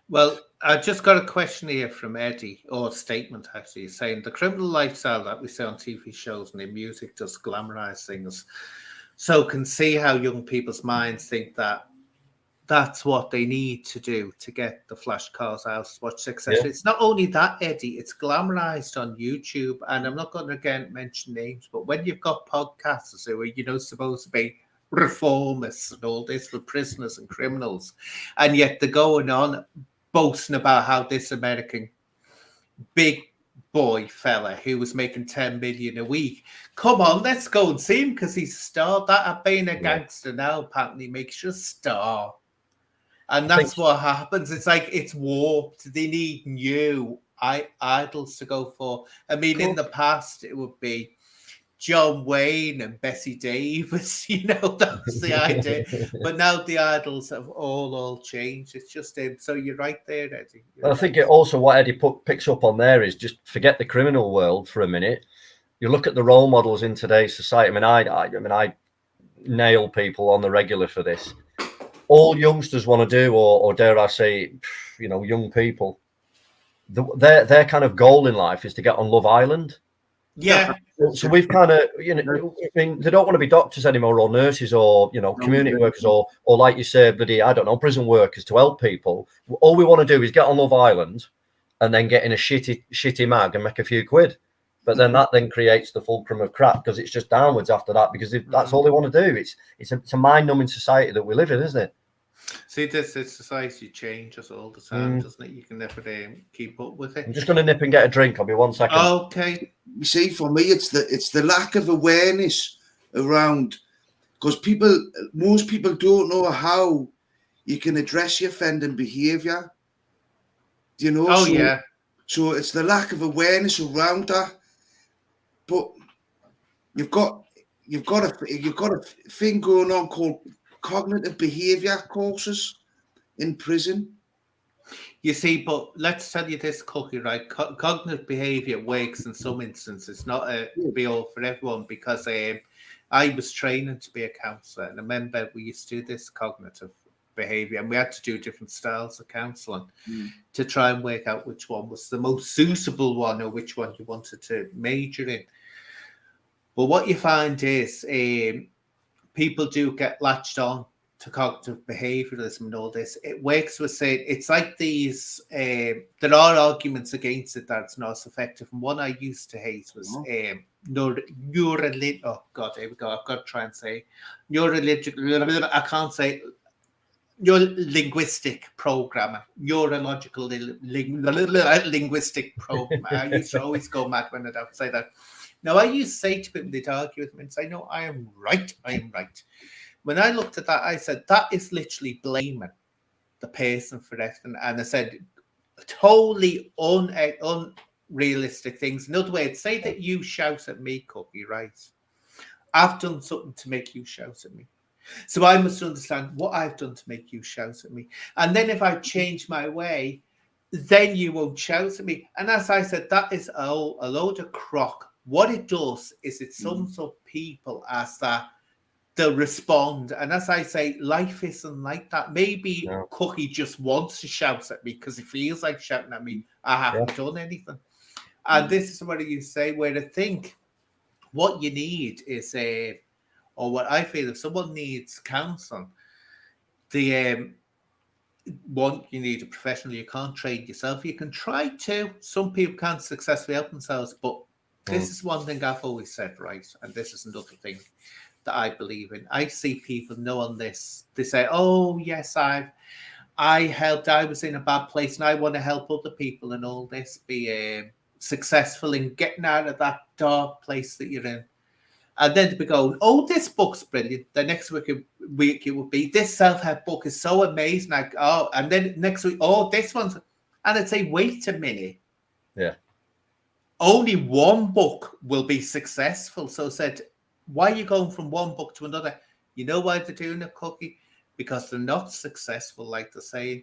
Speaker 1: Well, I just got a question here from Eddie, or a statement actually, saying the criminal lifestyle that we see on TV shows and in music does glamorize things. So can see how young people's minds think that that's what they need to do to get the flash cars out, watch, etc. It's not only that, Eddie, it's glamorized on YouTube. And I'm not going to again mention names, but when you've got podcasters who are, supposed to be reformists and all this for prisoners and criminals, and yet they're going on boasting about how this American big boy fella who was making 10 million a week, come on, let's go and see him because he's a star. That being a gangster now apparently makes you a star. And that's what happens. It's like it's warped. They need new idols to go for. I mean, in the past, it would be John Wayne and Bessie Davis. That's the idea. But now the idols have all changed. It's just him. So you're right there, Eddie.
Speaker 2: I think what Eddie picks up on there is just forget the criminal world for a minute. You look at the role models in today's society. I I nail people on the regular for this. All youngsters want to do, or dare I say, young people, their kind of goal in life is to get on Love Island.
Speaker 1: Yeah.
Speaker 2: So we've kind of, I mean, they don't want to be doctors anymore, or nurses, or community workers, or like you say, I don't know, prison workers to help people. All we want to do is get on Love Island, and then get in a shitty mag and make a few quid. But then that creates the fulcrum of crap because it's just downwards after that because that's all they want to do. It's a mind-numbing society that we live in, isn't it?
Speaker 1: See, this society changes all the time, doesn't it? You can never keep up with it.
Speaker 2: I'm just going to nip and get a drink. I'll be 1 second.
Speaker 1: Okay.
Speaker 3: You see, for me, it's the lack of awareness around, because most people don't know how you can address your offending behaviour. So it's the lack of awareness around that. But you've got a thing going on called cognitive behaviour courses in prison.
Speaker 1: You see, but let's tell you this, Cookie, right? Cognitive behaviour works in some instances, not a be all for everyone, because I was training to be a counsellor, and I remember we used to do this cognitive behaviour, and we had to do different styles of counselling to try and work out which one was the most suitable one or which one you wanted to major in. But what you find is people do get latched on to cognitive behavioralism and all this. It works with saying it's like these. There are arguments against it that it's not as effective. And one I used to hate was neurological. Oh God, here we go. I've got to try and say neurological. I can't say. Your linguistic programmer, neurological linguistic programmer. I used to always go mad when I'd have to say that. Now, I used to say to people, they'd argue with me and say, no, I am right. When I looked at that, I said, that is literally blaming the person for everything. And I said, totally unrealistic things. In other words, say that you shout at me, Cookie, right? I've done something to make you shout at me. So I must understand what I've done to make you shout at me. And then if I change my way, then you won't shout at me. And as I said, that is a load of crock. What it does is it sums up people as that they'll respond. And as I say, life isn't like that. Maybe Cookie just wants to shout at me because he feels like shouting at me. I haven't done anything. And this is what you say, where I think what you need is or what I feel, if someone needs counseling, the one, you need a professional. You can't train yourself. You can try to. Some people can't successfully help themselves, but this is one thing I've always said, right? And this is another thing that I believe in. I see people know on this. They say, "Oh yes, I helped. I was in a bad place, and I want to help other people and all this. Be successful in getting out of that dark place that you're in." And then to be going, "Oh, this book's brilliant." The next week it would be, "This self-help book is so amazing." Like, oh, and then next week, "Oh, this one's," and I'd say, "Wait a minute."
Speaker 2: Yeah.
Speaker 1: Only one book will be successful. So I said, why are you going from one book to another? You know why they're doing it, Cookie? Because they're not successful, like they're saying,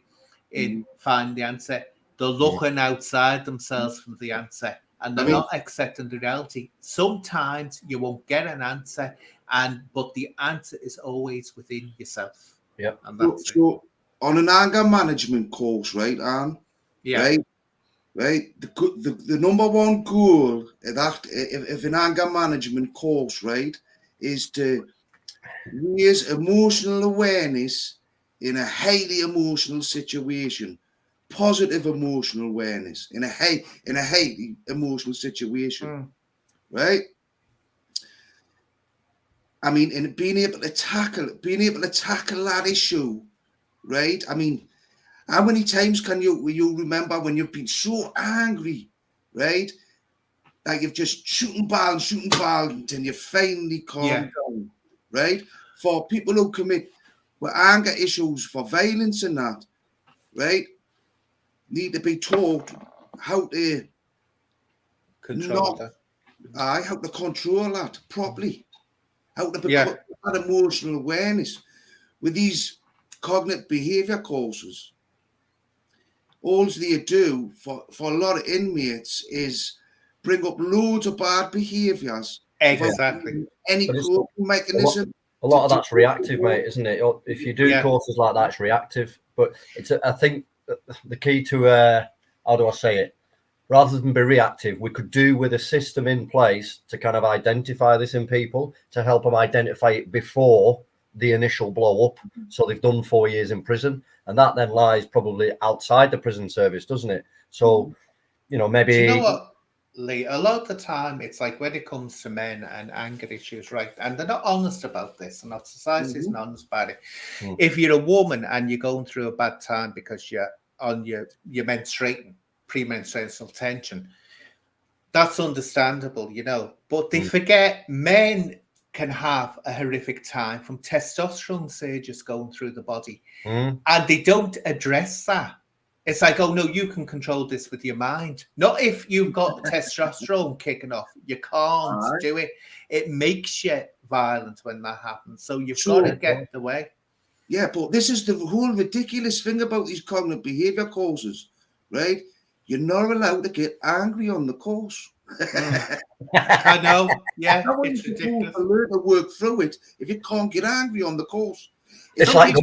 Speaker 1: in finding the answer. They're looking outside themselves for the answer. And they're not accepting the reality. Sometimes you won't get an answer, but the answer is always within yourself.
Speaker 2: Yeah.
Speaker 3: So on an anger management course, right, Anne?
Speaker 1: Yeah.
Speaker 3: Right. The number one goal if an anger management course, right, is to raise emotional awareness in a highly emotional situation. Positive emotional awareness in a highly emotional situation, right? I mean, and being able to tackle that issue, right? I mean, how many times can you remember when you've been so angry, right? Like you've just shooting ball until you finally calm down, right? For people who commit with anger issues, for violence and that, right? Need to be taught how to
Speaker 1: control that.
Speaker 3: How to control that properly. How to become that emotional awareness. With these cognitive behavior courses, all they do for a lot of inmates is bring up loads of bad behaviors.
Speaker 1: Exactly.
Speaker 3: Any coping mechanism.
Speaker 2: A lot of that's reactive, mate, isn't it? If you do courses like that, it's reactive. But I think the key to how do I say it? Rather than be reactive, we could do with a system in place to kind of identify this in people, to help them identify it before the initial blow up. So they've done 4 years in prison, and that then lies probably outside the prison service, doesn't it? So, maybe.
Speaker 1: Do you know what, Lee? A lot of the time, it's like when it comes to men and anger issues, right? And they're not honest about this, and our society isn't honest about it. If you're a woman and you're going through a bad time because you're on your menstruating, premenstrual tension, that's understandable, but they forget men can have a horrific time from testosterone surges going through the body, and they don't address that. It's like, oh no, you can control this with your mind. Not if you've got testosterone kicking off. You can't do it. It makes you violent when that happens. So you've got to get the way.
Speaker 3: Yeah, but this is the whole ridiculous thing about these cognitive behavior courses, right? You're not allowed to get angry on the course.
Speaker 1: I know. Yeah, it's ridiculous.
Speaker 3: To learn to work through it if you can't get angry on the course.
Speaker 2: It's like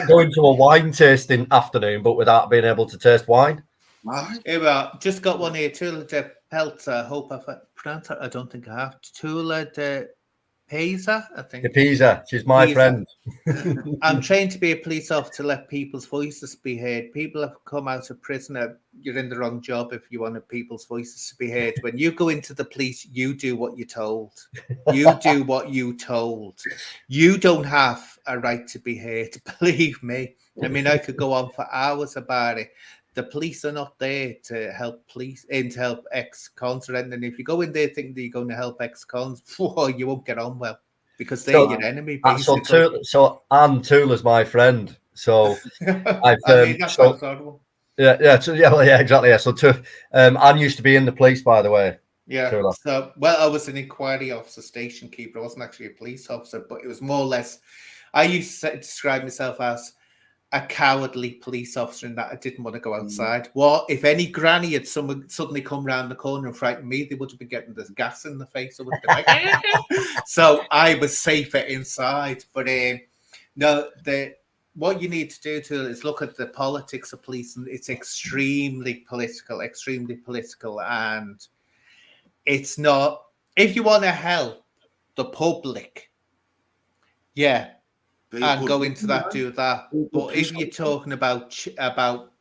Speaker 2: going to a wine tasting afternoon, but without being able to taste wine.
Speaker 1: Hey, well, just got one here. Tula de Peltz. I hope I've pronounced it. I don't think I have. Tula de Pisa, I think.
Speaker 2: Pisa. She's my friend.
Speaker 1: I'm trained to be a police officer to let people's voices be heard. People have come out of prison. You're in the wrong job if you want people's voices to be heard. When you go into the police, you do what you're told. You do what you're told. You don't have a right to be heard. Believe me. I mean, I could go on for hours about it. The police are not there to help ex-cons or anything. If you go in there thinking that you're going to help ex-cons, you won't get on well because they're your enemy. Basically.
Speaker 2: So Anne Tula's my friend. So I've exactly. Yeah. So Anne used to be in the police, by the way.
Speaker 1: Yeah.
Speaker 2: Cooler.
Speaker 1: So, well, I was an inquiry officer, station keeper. I wasn't actually a police officer, but it was more or less. I used to describe myself as a cowardly police officer in that I didn't want to go outside. Well, if any granny had suddenly come round the corner and frightened me, they would have been getting this gas in the face. I would have been like, so I was safer inside. But no, what you need to do too is look at the politics of police, and it's extremely political, and it's not. If you want to help the public, yeah, and go into that, do that. But if you're talking about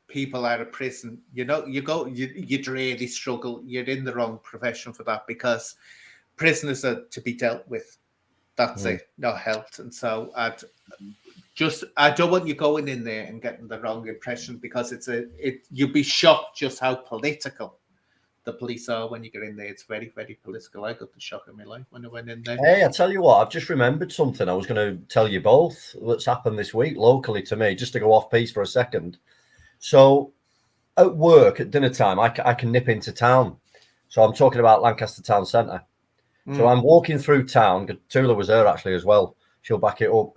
Speaker 1: people out of prison, you'd really struggle. You're in the wrong profession for that, because prisoners are to be dealt with. That's it, not helped. And so I don't want you going in there and getting the wrong impression, because you'll be shocked just how political the police are when you get in there. It's very, very political. I got the shock of my life when I went in there.
Speaker 2: Hey, I tell you what, I've just remembered something I was going to tell you both that's happened this week locally to me, just to go off piece for a second. So at work at dinner time, I can nip into town. So I'm talking about Lancaster Town Centre. So I'm walking through town. Tula was there actually as well. She'll back it up.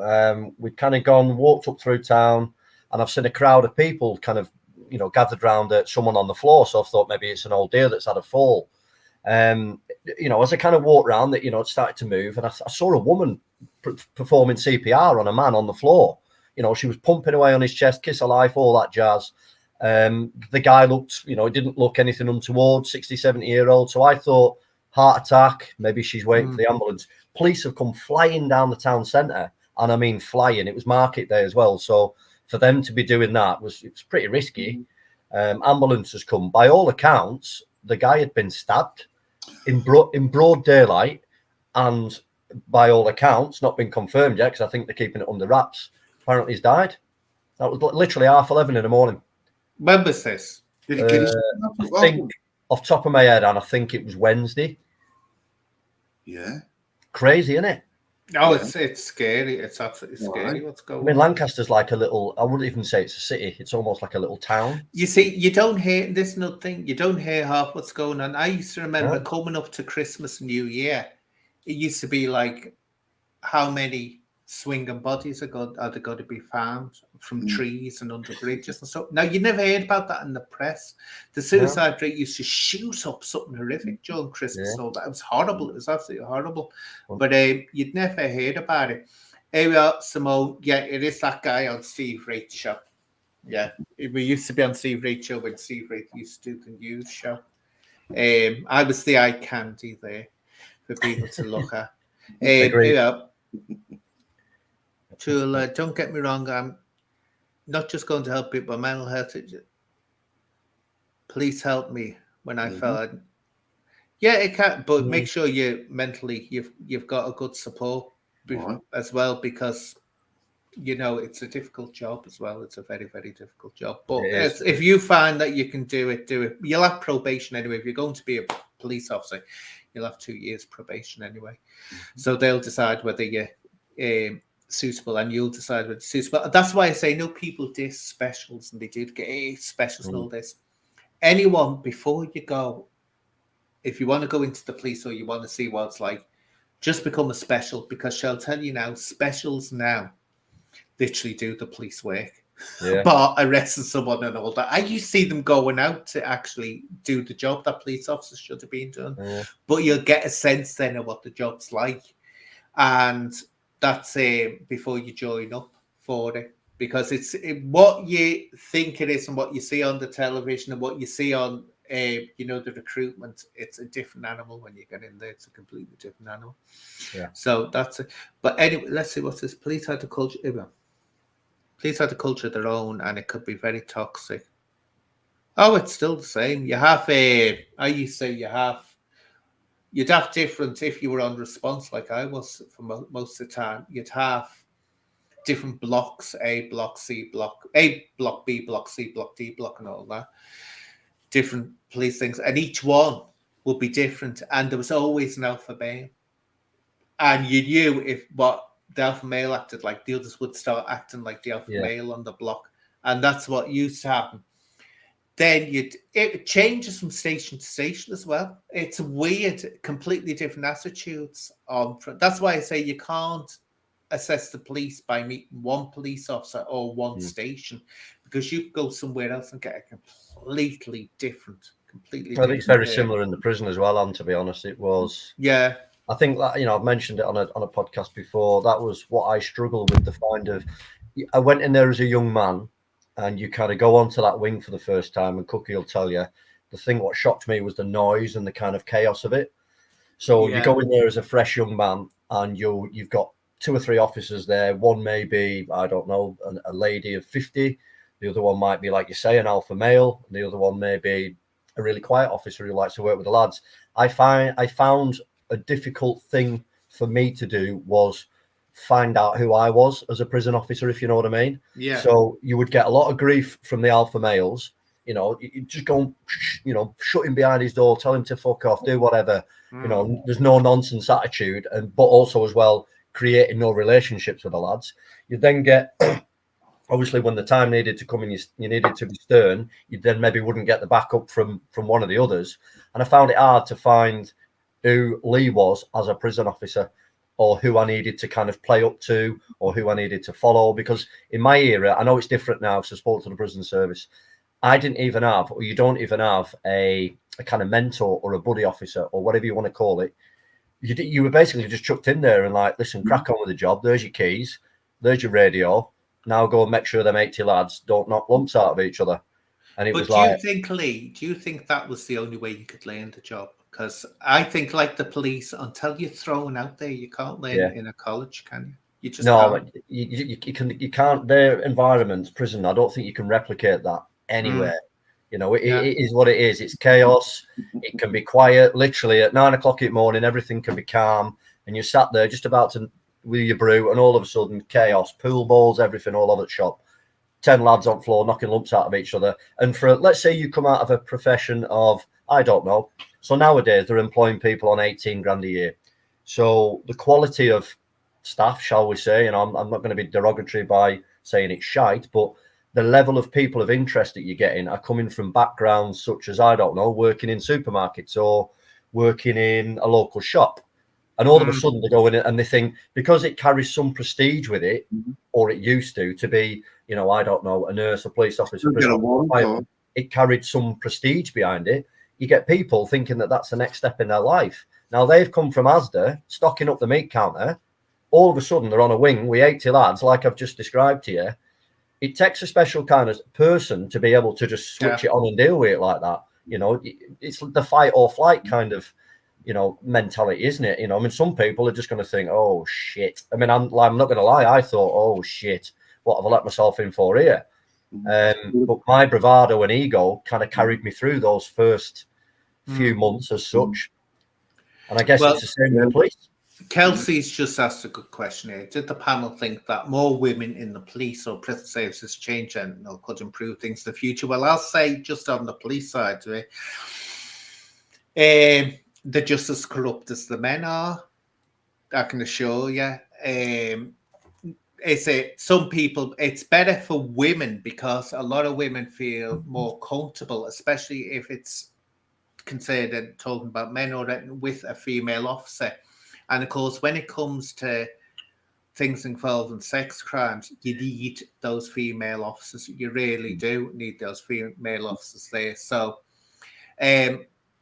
Speaker 2: We've kind of walked up through town, and I've seen a crowd of people kind of, gathered around someone on the floor. So I thought maybe it's an old deer that's had a fall. As I kind of walked around, that it started to move, and I saw a woman performing CPR on a man on the floor. She was pumping away on his chest, kiss of life, all that jazz. The guy looked, it didn't look anything untoward, 60, 70-year-old. So I thought, heart attack, maybe she's waiting for the ambulance. Police have come flying down the town centre, and I mean flying. It was market day as well, so for them to be doing that was pretty risky. Ambulance has come. By all accounts, the guy had been stabbed in broad daylight, and by all accounts, not been confirmed yet, because I think they're keeping it under wraps. Apparently, he's died. That was literally 11:30 in the morning.
Speaker 1: When was this?
Speaker 3: Did he get his
Speaker 2: I think, off top of my head, and I think it was Wednesday.
Speaker 3: Yeah.
Speaker 2: Crazy, isn't it?
Speaker 1: Oh, it's scary. It's absolutely scary what's going on.
Speaker 2: I mean, Lancaster's like a little, I wouldn't even say it's a city. It's almost like a little town.
Speaker 1: You see, you don't hear this thing. You don't hear half what's going on. I used to remember coming up to Christmas and New Year. It used to be like, how many swinging bodies are going to be found from trees and under bridges and stuff. Now, you never heard about that in the press. The suicide rate used to shoot up something horrific during Christmas and all that. It was horrible. It was absolutely horrible. But you'd never heard about it. Here we are, Simone. Yeah, it is that guy on Steve Wright's show. Yeah, we used to be on Steve Wright's show when Steve Wright used to do the news show. I was the eye candy there for people to look at. Don't get me wrong, I'm not just going to help people with mental health. Please help me when I fell. Yeah, it can, but make sure you mentally you've got a good support as well, because it's a difficult job as well. It's a very, very difficult job. But if you find that you can do it. You'll have probation anyway. If you're going to be a police officer, you'll have 2 years probation anyway. So they'll decide whether you're suitable, and you'll decide whether it's suitable. That's why I say, people do specials, and they do get specials and all this. Anyone, before you go, if you want to go into the police or you want to see what it's like, just become a special, because shall tell you now, specials now literally do the police work. But arresting someone and all that. You see them going out to actually do the job that police officers should have been doing. But you'll get a sense then of what the job's like. And that's before you join up for it. Because it's what you think it is and what you see on the television and what you see on, the recruitment. It's a different animal when you get in there. It's a completely different animal.
Speaker 2: Yeah.
Speaker 1: So that's it. But anyway, let's see what's this. Police had the culture. Police had the culture of their own, and it could be very toxic. Oh, it's still the same. You have you'd have different, if you were on response like I was for most of the time, you'd have different blocks, A block, C block, A block, B block, C block, D block, and all that. Different police things. And each one would be different. And there was always an alpha male. And you knew if what the alpha male acted like, the others would start acting like the alpha male on the block. And that's what used to happen. then it changes from station to station as well. It's weird, completely different attitudes. That's why I say you can't assess the police by meeting one police officer or one station, because you go somewhere else and get a completely different.
Speaker 2: I think it's very similar in the prison as well. And to be honest, it was.
Speaker 1: Yeah.
Speaker 2: I think that, I've mentioned it on a podcast before. That was what I struggled with, the find of. I went in there as a young man, and you kind of go onto that wing for the first time, and Cookie will tell you the thing. What shocked me was the noise and the kind of chaos of it. So you go in there as a fresh young man, and you've got 2 or 3 officers there. One may be, I don't know, a lady of 50. The other one might be, like you say, an alpha male. The other one may be a really quiet officer who likes to work with the lads. I found a difficult thing for me to do was find out who I was as a prison officer, if you know what I mean.
Speaker 1: Yeah.
Speaker 2: So you would get a lot of grief from the alpha males. You just go, shut him behind his door, tell him to fuck off, do whatever. There's no nonsense attitude, but also as well creating no relationships with the lads. You then get, obviously, when the time needed to come and you needed to be stern, you then maybe wouldn't get the backup from one of the others. And I found it hard to find who Lee was as a prison officer, or who I needed to kind of play up to, or who I needed to follow. Because in my era, I know it's different now, because I spoke to the prison service, I didn't even have, or you don't even have a kind of mentor or a buddy officer or whatever you want to call it. You were basically just chucked in there and like, listen, crack on with the job. There's your keys. There's your radio. Now go and make sure them 80 lads don't knock lumps out of each other. And it was like...
Speaker 1: do you think that was the only way you could learn the job? Because I think, like the police, until you're thrown out there, you can't learn in a college, can you? You just can't.
Speaker 2: You can't. Their environment, prison, I don't think you can replicate that anywhere. It is what it is. It's chaos. It can be quiet. Literally at 9 o'clock in the morning, everything can be calm, and you're sat there just about to with your brew, and all of a sudden chaos, pool balls, everything all over the shop. 10 lads on floor knocking lumps out of each other. And let's say you come out of a profession of, I don't know. So nowadays they're employing people on 18 grand a year. So the quality of staff, shall we say, and I'm not going to be derogatory by saying it's shite, but the level of people of interest that you're getting are coming from backgrounds such as, I don't know, working in supermarkets or working in a local shop. And all of a sudden they go in and they think, because it carries some prestige with it, or it used to be, I don't know, a nurse, a police officer, it carried some prestige behind it. You get people thinking that that's the next step in their life. Now they've come from Asda, stocking up the meat counter. All of a sudden they're on a wing with 80 lads, like I've just described to you. It takes a special kind of person to be able to just switch it on and deal with it like that. It's the fight or flight kind of, mentality, isn't it? Some people are just going to think, oh shit. I'm not going to lie. I thought, oh shit, what have I let myself in for here? But my bravado and ego kind of carried me through those first few months as such. And I guess it's the same with the police.
Speaker 1: Kelsey's just asked a good question here. Did the panel think that more women in the police or prison services change and could improve things in the future? Well, I'll say just on the police side of it, they're just as corrupt as the men are. I can assure you. Some people, it's better for women because a lot of women feel more comfortable, especially if it's considered talking about men or with a female officer. And of course, when it comes to things involving sex crimes, you need those female officers. You really do need those female officers there. So,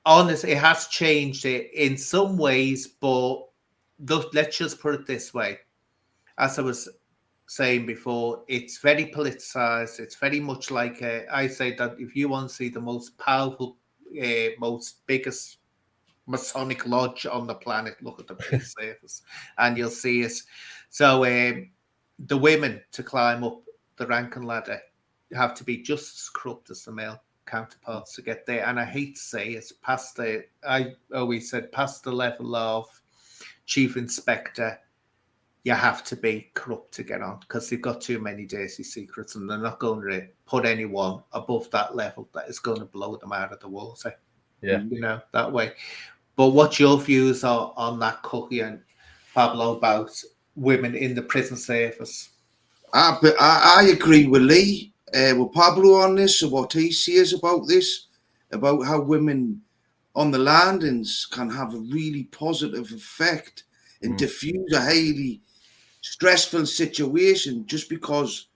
Speaker 1: honestly, it has changed it in some ways, but let's just put it this way. As I was saying before, it's very politicized. It's very much like I say that if you want to see the most powerful, biggest Masonic lodge on the planet, look at the police service, and you'll see it. So the women to climb up the rank and ladder have to be just as corrupt as the male counterparts to get there. And I hate to say it's past I always said past the level of chief inspector, you have to be corrupt to get on because they've got too many dirty secrets and they're not going to put anyone above that level that is going to blow them out of the water.
Speaker 2: Yeah.
Speaker 1: That way. But what's your views on that, Cookie and Pablo, about women in the prison service?
Speaker 3: I agree with Lee. with Pablo on this, and what he says about this, about how women on the landings can have a really positive effect and diffuse a highly stressful situation just because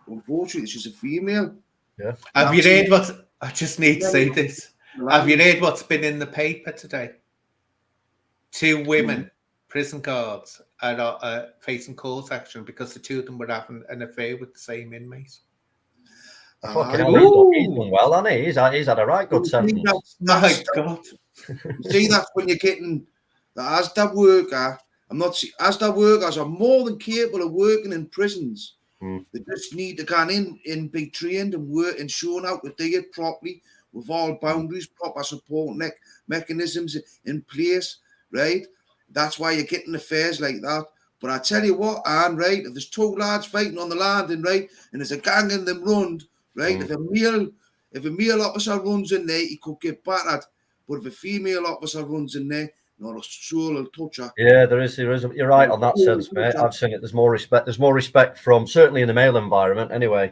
Speaker 3: unfortunately she's a female.
Speaker 2: Yeah.
Speaker 1: Have you read what? I just need to say this. Have you read what's been in the paper today? 2 women, prison guards, are facing court action because the 2 of them were having an affair with the same inmate.
Speaker 2: Fucking hell, he's done well, hasn't he? He's had a right good sentence.
Speaker 1: My God.
Speaker 3: You see, that's when you're getting the ASDA worker. ASDA workers are more than capable of working in prisons. They just need to go in and be trained and work and shown how to do it properly with all boundaries, proper support mechanisms in place, right? That's why you're getting affairs like that. But I tell you what, Anne, right? If there's 2 lads fighting on the landing, right, and there's a gang in them run, right? If a male officer runs in there, he could get battered. But if a female officer runs in there, not a soul will touch her.
Speaker 2: Yeah, there is. You're right on that sense, mate. I've seen it. There's more respect. There's more respect from, certainly in the male environment anyway.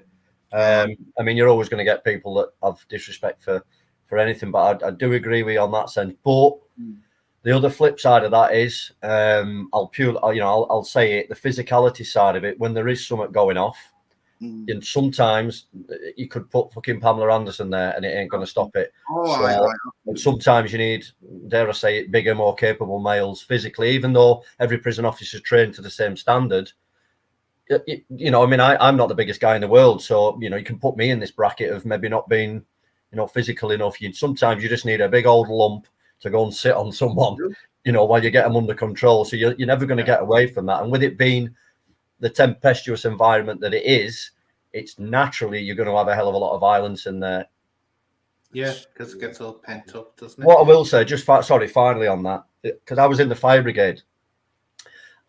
Speaker 2: I mean, you're always going to get people that have disrespect for anything, but I do agree with you on that sense. But the other flip side of that is, I'll say it, the physicality side of it, when there is something going off, and sometimes you could put fucking Pamela Anderson there and it ain't going to stop it. And sometimes you need, dare I say it, bigger, more capable males physically, even though every prison officer is trained to the same standard. You know, I mean, I'm not the biggest guy in the world, so, you know, you can put me in this bracket of maybe not being, you know, physical enough. Sometimes you just need a big old lump to go and sit on someone, you know, while you get them under control. So you're never going to get away from that. And with it being the tempestuous environment that it is, it's naturally you're going to have a hell of a lot of violence in there.
Speaker 1: Yeah, because it gets all pent up, doesn't it?
Speaker 2: What I will say, finally on that, because I was in the fire brigade,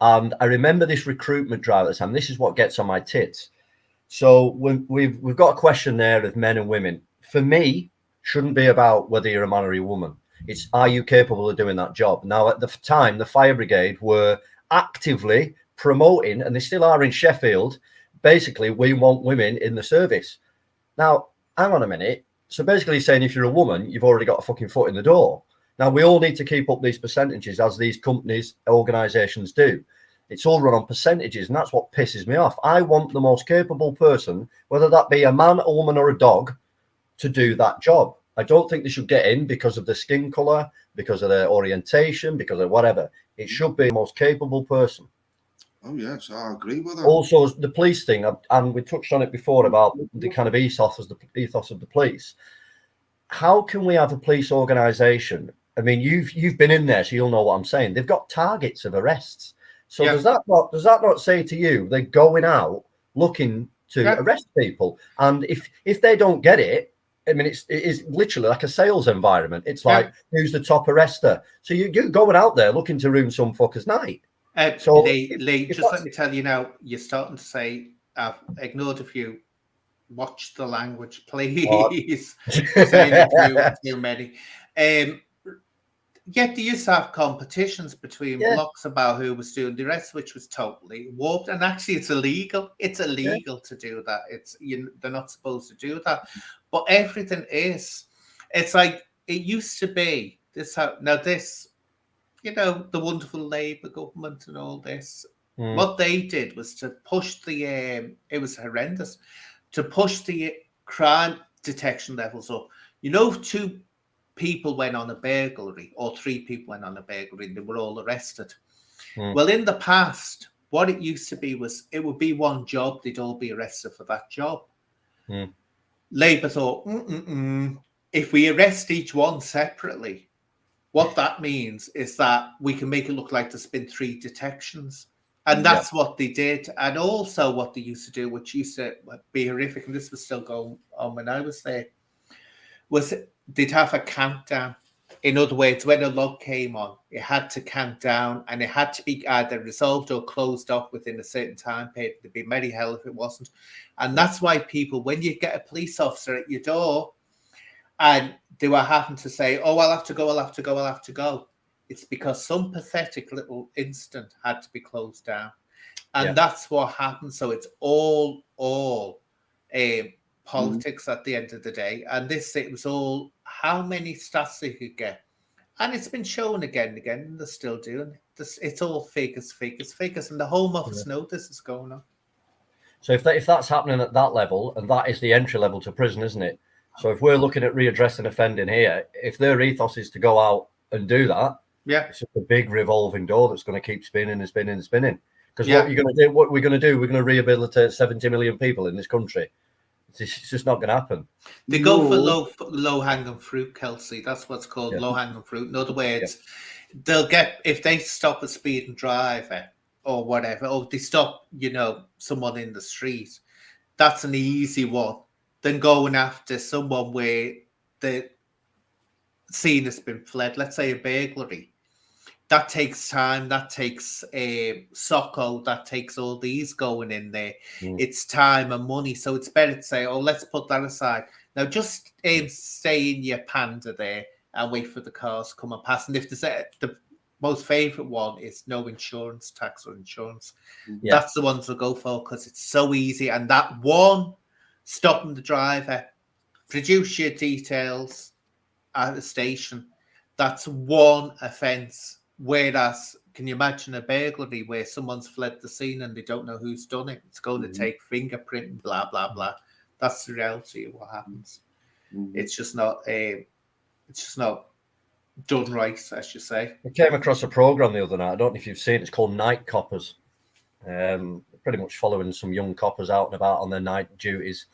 Speaker 2: and I remember this recruitment drive at the time. This is what gets on my tits. So we've got a question there of men and women. For me, shouldn't be about whether you're a man or a woman. It's, are you capable of doing that job? Now, at the time, the fire brigade were actively promoting, and they still are in Sheffield, basically, we want women in the service. Now, hang on a minute. So basically saying if you're a woman, you've already got a fucking foot in the door. Now, we all need to keep up these percentages as these companies, organisations do. It's all run on percentages, and that's what pisses me off. I want the most capable person, whether that be a man, a woman, or a dog, to do that job. I don't think they should get in because of their skin colour, because of their orientation, because of whatever. It should be the most capable person.
Speaker 3: Oh, yes, I agree with that.
Speaker 2: Also, the police thing, and we touched on it before about the kind of ethos of the police. How can we have a police organisation? I mean, you've been in there, so you'll know what I'm saying. They've got targets of arrests. So does that not say to you they're going out looking to arrest people? And if they don't get it, I mean, it is literally like a sales environment. It's like, who's the top arrester? So you're going out there looking to ruin some fucker's night.
Speaker 1: So Lee, just let me tell you now, you're starting to say, I've ignored a few. Watch the language, please. Saying too many. Yet they used to have competitions between blocks about who was doing the rest, which was totally warped. And actually, it's illegal. It's illegal to do that. They're not supposed to do that. But everything is. It's like it used to be. This, you know, the wonderful Labour government and all this. What they did was to push it was horrendous, to push the crime detection levels up. You know, if 2 people went on a burglary or 3 people went on a burglary and they were all arrested. Well, in the past, what it used to be was it would be one job. They'd all be arrested for that job. Labour thought, if we arrest each one separately, what that means is that we can make it look like there's been 3 detections. And that's what they did. And also what they used to do, which used to be horrific, and this was still going on when I was there, was they'd have a countdown. In other words, when a log came on, it had to count down and it had to be either resolved or closed off within a certain time period. There'd be merry hell if it wasn't. And that's why people, when you get a police officer at your door and they were having to say, oh, I'll have to go. It's because some pathetic little incident had to be closed down. And that's what happened. So it's all politics at the end of the day. And it was all how many stats they could get. And it's been shown again and again, and they're still doing it. It's all figures, and the Home Office know this is going on.
Speaker 2: So if that's happening at that level, and that is the entry level to prison, isn't it? So if we're looking at readdressing offending here, if their ethos is to go out and do that, it's just a big revolving door that's going to keep spinning and spinning and spinning. Because what we're going to do, we're going to rehabilitate 70 million people in this country. It's just not going to happen.
Speaker 1: They go for low hanging fruit, Kelsey. That's what's called low hanging fruit. In other words, they'll get, if they stop a speeding driver or whatever, or they stop, someone in the street, that's an easy one. Then going after someone where the scene has been fled, let's say a burglary. That takes time. That takes SOCO. That takes all these going in there. It's time and money. So it's better to say, let's put that aside. Now just stay in your Panda there and wait for the cars to come and pass. And if there's the most favourite one is no insurance, tax or insurance. That's the ones to go for because it's so easy. And that one, stopping the driver, produce your details at the station. That's one offence. Whereas, can you imagine a burglary where someone's fled the scene and they don't know who's done it? It's going to take fingerprint and blah, blah, blah. That's the reality of what happens. It's just not done right, as you say.
Speaker 2: I came across a program the other night. I don't know if you've seen it. It's called Night Coppers. Pretty much following some young coppers out and about on their night duties.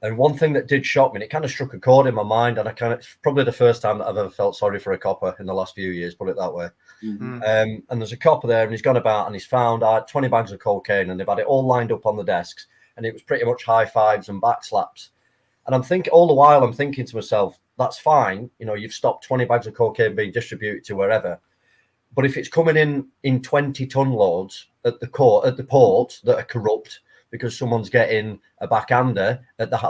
Speaker 2: And one thing that did shock me, and it kind of struck a chord in my mind, and it's probably the first time that I've ever felt sorry for a copper in the last few years, put it that way. And there's a copper there, and he's gone about and he's found 20 bags of cocaine, and they've had it all lined up on the desks, and it was pretty much high fives and back slaps. And I'm thinking, all the while, I'm thinking to myself, that's fine. You've stopped 20 bags of cocaine being distributed to wherever. But if it's coming in 20-ton loads at the port that are corrupt, because someone's getting a backhander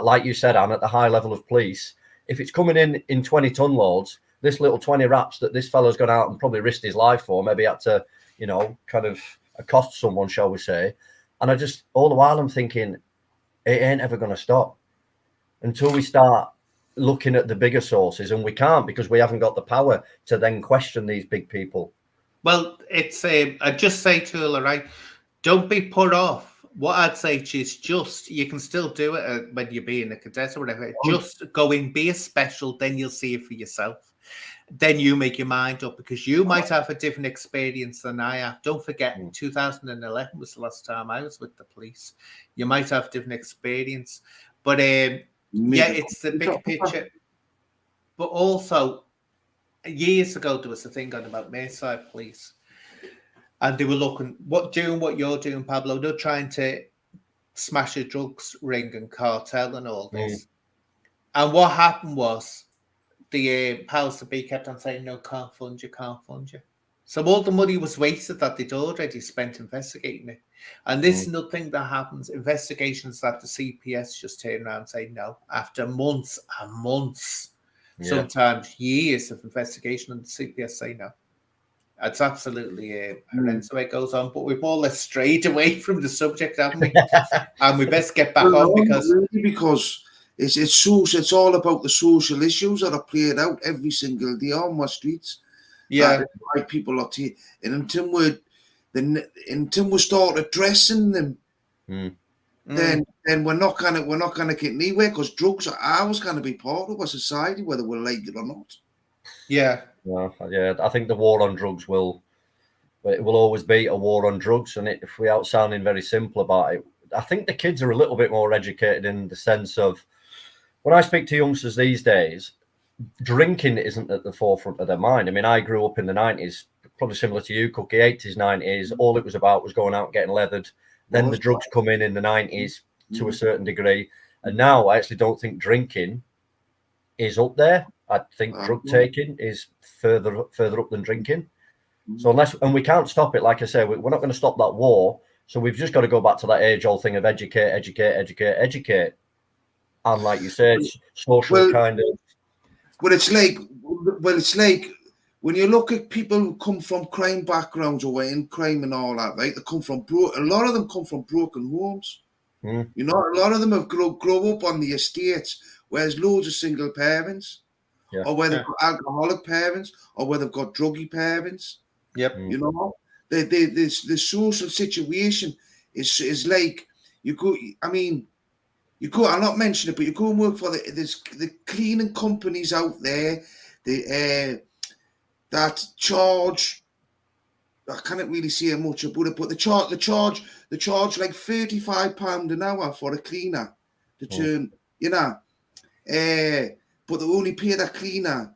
Speaker 2: like you said, Anne, at the high level of police. If it's coming in 20-ton loads, this little 20 wraps that this fella's gone out and probably risked his life for, maybe had to, kind of accost someone, shall we say. And I just, all the while I'm thinking, it ain't ever going to stop until we start looking at the bigger sources, and we can't because we haven't got the power to then question these big people.
Speaker 1: Well, it's I just say to her, right, don't be put off. What I'd say to you is you can still do it when you're being a cadet or whatever. Just go in, be a special, then you'll see it for yourself. Then you make your mind up because you might have a different experience than I have. Don't forget, 2011 was the last time I was with the police. You might have a different experience. But it's the big picture. But also, years ago, there was a thing on about Merseyside Police. And they were doing what you're doing, Pablo. They're trying to smash a drugs ring and cartel and all this. And what happened was the powers that be kept on saying, no, can't fund you. So all the money was wasted that they'd already spent investigating it. And this is nothing that happens. Investigations that the CPS just turn around and say no. After months and months, sometimes years of investigation, and the CPS say no. It's absolutely horrendous the way it goes on, but we've more or less strayed away from the subject, haven't we? And we best get back on
Speaker 3: because it's all about the social issues that are played out every single day on my streets.
Speaker 1: Yeah,
Speaker 3: why people are and until we start addressing them, then we're not gonna get anywhere because drugs are always gonna be part of our society, whether we like it or not.
Speaker 1: Yeah.
Speaker 2: I think the war on drugs will always be a war on drugs, and if we out sounding very simple about it, I think the kids are a little bit more educated in the sense of when I speak to youngsters these days, drinking isn't at the forefront of their mind. I mean, I grew up in the 90s, probably similar to you, Cookie, 80s, 90s. All it was about was going out and getting leathered. Then the drugs come in the 90s to a certain degree, and now I actually don't think drinking is up there. I think drug taking is further up than drinking. So and we can't stop it. Like I say, we're not going to stop that war. So we've just got to go back to that age-old thing of educate. And like you said, social kind of.
Speaker 3: Well, it's like when you look at people who come from crime backgrounds or in crime and all that, right? They come from a lot of them come from broken homes. You know, a lot of them have grow up on the estates where there's loads of single parents, or where they've got alcoholic parents, or where they've got druggy parents.
Speaker 1: Yep.
Speaker 3: You know, the social situation is like you go. I mean, you go. I'll not mention it, but you go and work for the cleaning companies out there. That charge. I can't really say much about it, but they charge like £35 an hour for a cleaner to turn, you know, but they only pay that cleaner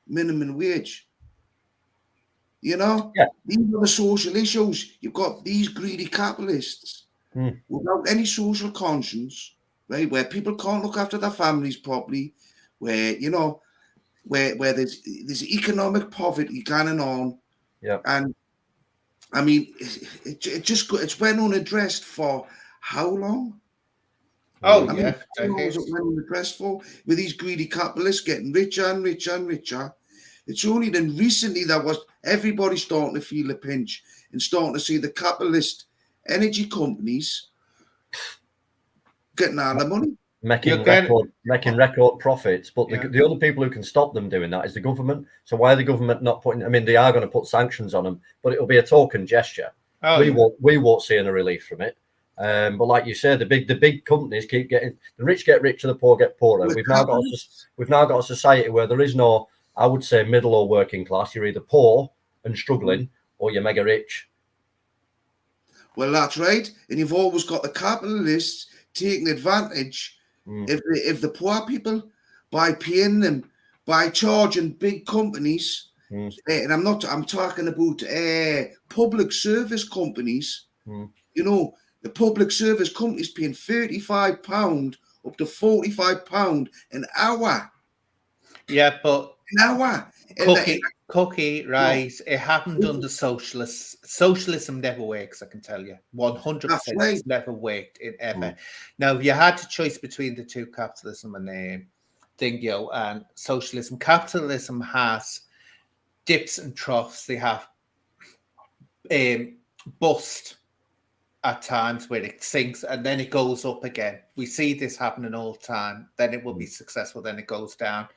Speaker 3: minimum wage. You know, these are the social issues. You've got these greedy capitalists without any social conscience, right? Where people can't look after their families properly, where you know, where there's economic poverty going on, and I mean, it's went unaddressed for how long?
Speaker 1: Oh,
Speaker 3: I
Speaker 1: yeah.
Speaker 3: mean, how long was it went unaddressed for? With these greedy capitalists getting richer and richer and richer. It's only then recently that was everybody starting to feel a pinch and starting to see the capitalist energy companies getting all the money.
Speaker 2: Making record profits, but the other people who can stop them doing that is the government. So why are the government not putting? I mean, they are going to put sanctions on them, but it'll be a token gesture. We won't see any relief from it. But like you said, the big companies keep getting the rich get richer, the poor get poorer. We've now got a society where there is no, I would say, middle or working class. You're either poor and struggling, or you're mega rich.
Speaker 3: Well, that's right, and you've always got the capitalists taking advantage of the poor people by paying them, by charging big companies, and I'm talking about public service companies. You know, the public service companies paying £35 up to £45 an hour.
Speaker 1: Yeah, but
Speaker 3: an hour.
Speaker 1: Cookie, right? It happened under socialists. Socialism never works, I can tell you. 100%. It's never worked in ever. Now, if you had a choice between the two, capitalism and Dingo and socialism, capitalism has dips and troughs. They have bust at times where it sinks and then it goes up again. We see this happening all the time. Then it will be successful, then it goes down.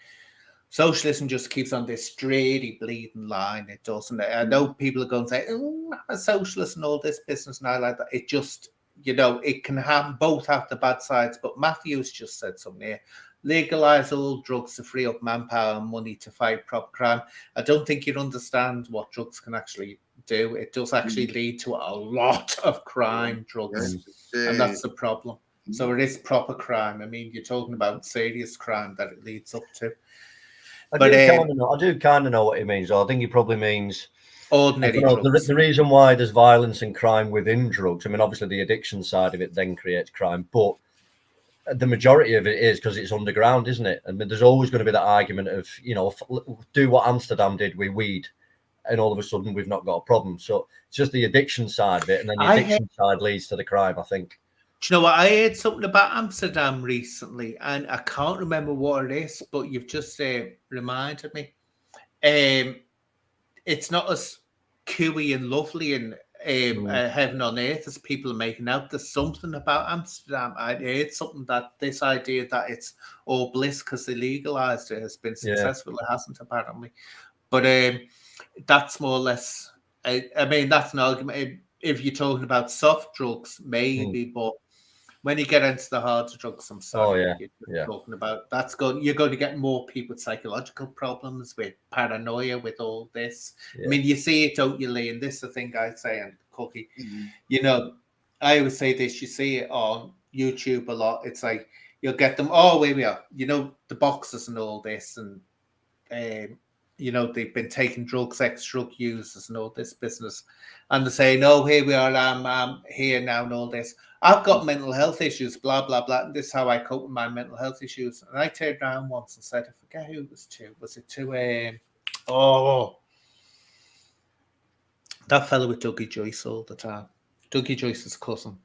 Speaker 1: Socialism just keeps on this straighty bleeding line. It doesn't. I know people are going to say, "Oh, I'm a socialist and all this business and I like that." It just, you know, it can have both have the bad sides. But Matthew's just said something here: legalize all drugs to free up manpower and money to fight prop crime. I don't think you'd understand what drugs can actually do. It does actually lead to a lot of crime, drugs, and that's the problem. So it is proper crime. I mean, you're talking about serious crime that it leads up to.
Speaker 2: I do kind of know what he means. I think he probably means
Speaker 1: ordinary drugs.
Speaker 2: The reason why there's violence and crime within drugs. I mean, obviously the addiction side of it then creates crime, but the majority of it is because it's underground, isn't it? I mean, there's always going to be that argument of, you know, do what Amsterdam did with weed, and all of a sudden we've not got a problem. So it's just the addiction side of it, and then the addiction side leads to the crime, I think.
Speaker 1: Do you know what? I heard something about Amsterdam recently, and I can't remember what it is, but you've just reminded me. It's not as cooey and lovely and heaven on earth as people are making out. There's something about Amsterdam. I heard something that this idea that it's all bliss because they legalized it has been successful. It hasn't, apparently. But that's more or less, I mean, that's an argument. If you're talking about soft drugs, maybe, but when you get into the harder drugs, I'm sorry, you're talking about you're going to get more people with psychological problems, with paranoia, with all this. I mean, you see it, don't you, Lee? And this is the thing I say, and Cookie, you know, I always say this, you see it on YouTube a lot. It's like, you'll get them, oh, here we are, you know, the boxers and all this, and you know, they've been taking drugs, ex-drug users and all this business. And they're saying, oh, here we are, I'm here now and all this. I've got mental health issues, blah, blah, blah. And this is how I cope with my mental health issues. And I turned around once and said, I forget who it was to. Was it to, that fellow with Dougie Joyce all the time. Dougie Joyce's cousin.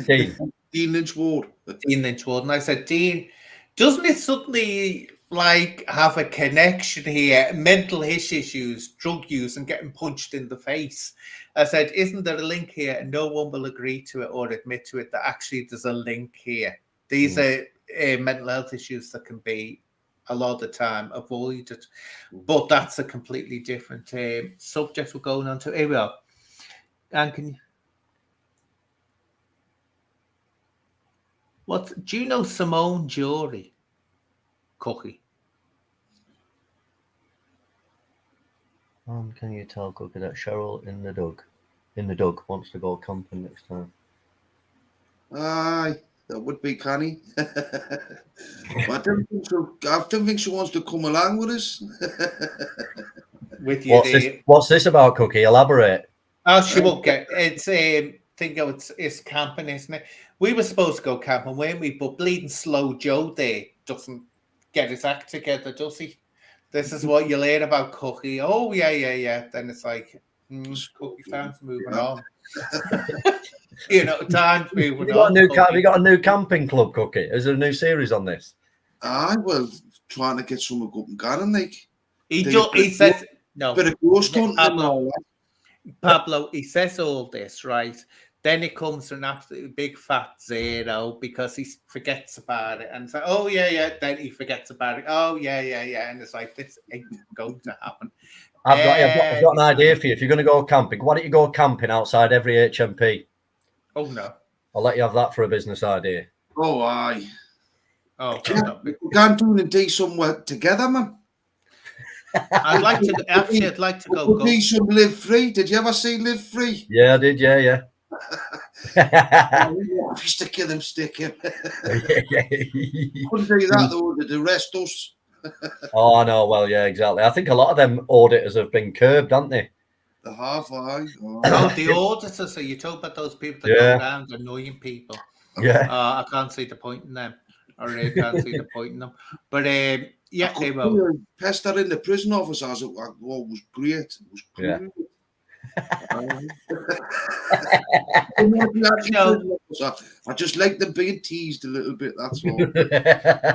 Speaker 3: Dean Lynch Ward.
Speaker 1: Dean Lynch Ward. And I said, Dean, doesn't it suddenly like have a connection here. Mental issues, drug use, and getting punched in the face. I said, isn't there a link here? And no one will agree to it or admit to it that actually there's a link here. These are mental health issues that can be a lot of the time avoided, but that's a completely different subject we're going on to. Here we are. And can you? Do you know Simone Jury? Cookie.
Speaker 2: Can you tell Cookie that Cheryl in the Dug wants to go camping next time?
Speaker 3: Aye, that would be canny. I don't think she wants to come along with us.
Speaker 1: With you
Speaker 2: What's this about, Cookie? Elaborate.
Speaker 1: Oh, she won't get it's it's camping, isn't it? We were supposed to go camping, weren't we? But bleeding slow Joe there doesn't get his act together, does he? This is what you'll hear about Cookie. Oh yeah. Then it's like Cookie time's moving on. Time's moving on.
Speaker 2: Have you got a new camping club, Cookie? Is there a new series on this?
Speaker 3: Aye, well, trying to get some up and going, like.
Speaker 1: He says no.
Speaker 3: But
Speaker 1: Pablo, he says all this, right? Then it comes to an absolutely big fat zero because he forgets about it. And it's like, oh, yeah. Then he forgets about it. Oh, yeah. And it's like, this ain't going to happen.
Speaker 2: I've got an idea for you. If you're going to go camping, why don't you go camping outside every HMP?
Speaker 1: Oh, no.
Speaker 2: I'll let you have that for a business idea.
Speaker 3: Oh, aye.
Speaker 1: Oh,
Speaker 3: we can't do a day somewhere together, man.
Speaker 1: I'd like to go.
Speaker 3: Could be some Live Free. Did you ever see Live Free?
Speaker 2: Yeah, I did. Yeah.
Speaker 3: Stick him. Couldn't do that though. They'd arrest us.
Speaker 2: Oh, I know. Well, yeah, exactly. I think a lot of them auditors have been curbed, haven't they?
Speaker 3: They have, aye.
Speaker 1: The auditors. So you talk about those people that go around annoying people.
Speaker 2: Yeah.
Speaker 1: I can't see the point in them. I really can't see the point in them. But yeah, they
Speaker 3: will. Pester in the prison office as it was great. It was great.
Speaker 2: Yeah.
Speaker 3: I just like them being teased a little bit, that's all.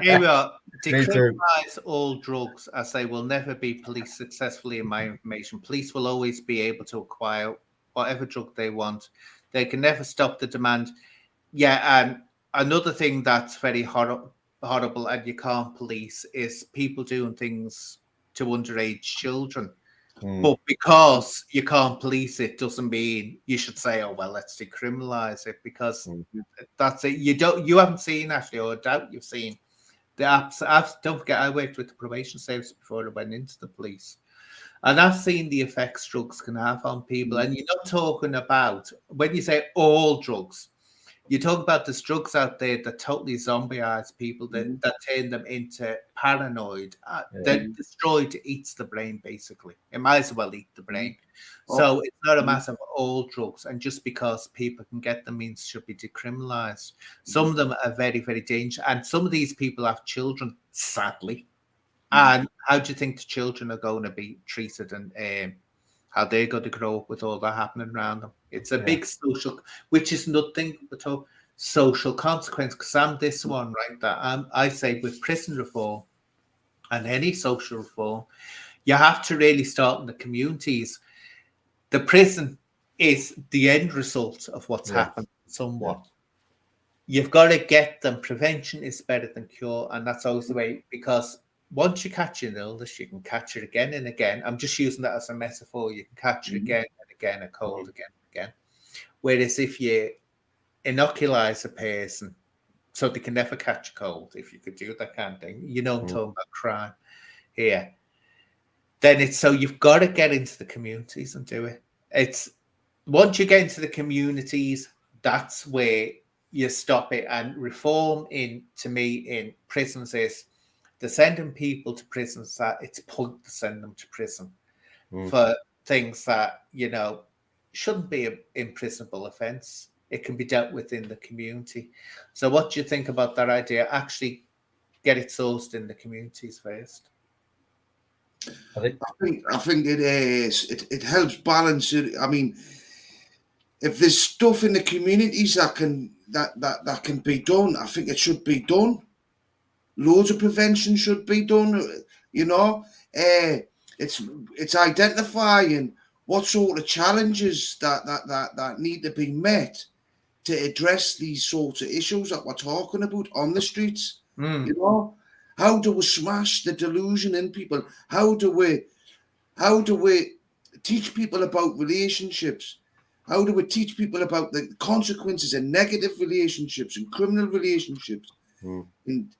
Speaker 1: Here we are. Decriminalise all drugs, as they will never be policed successfully, in my information. Police will always be able to acquire whatever drug they want. They can never stop the demand. Yeah, and another thing that's very horrible and you can't police is people doing things to underage children. But because you can't police it doesn't mean you should say, oh, well, let's decriminalise it, because that's it. You haven't seen, actually, or I doubt you've seen the apps. Don't forget, I worked with the probation service before I went into the police. And I've seen the effects drugs can have on people. And you're not talking about, when you say all drugs, you talk about there's drugs out there that totally zombie-eyes people, that turn them into paranoid. That destroyed eats the brain, basically. It might as well eat the brain. So it's not a matter of all drugs. And just because people can get them means should be decriminalised. Some of them are very, very dangerous. And some of these people have children, sadly. And how do you think the children are going to be treated, and how they're going to grow up with all that happening around them? It's a big social, which is nothing but a social consequence. Because I'm this one, right? That I say with prison reform and any social reform, you have to really start in the communities. The prison is the end result of what's happened somewhat. You've got to get them. Prevention is better than cure, and that's always the way, because once you catch an illness, you can catch it again and again. I'm just using that as a metaphor. You can catch it again and again, a cold again and again. Whereas if you inoculise a person so they can never catch a cold, if you could do that kind of thing, I'm talking about crime here, then it's so you've got to get into the communities and do it. It's once you get into the communities, that's where you stop it. And reform, to me, in prisons is they're sending people to prisons that it's point to send them to prison for things that, shouldn't be an imprisonable offence. It can be dealt with in the community. So what do you think about that idea? Actually get it sourced in the communities first.
Speaker 3: I think it is. It helps balance it. I mean, if there's stuff in the communities that can be done, I think it should be done. loads of prevention should be done. You know, it's identifying what sort of challenges that need to be met to address these sorts of issues that we're talking about on the streets. You know, how do we smash the delusion in people? How do we teach people about relationships? How do we teach people about the consequences of negative relationships and criminal relationships? And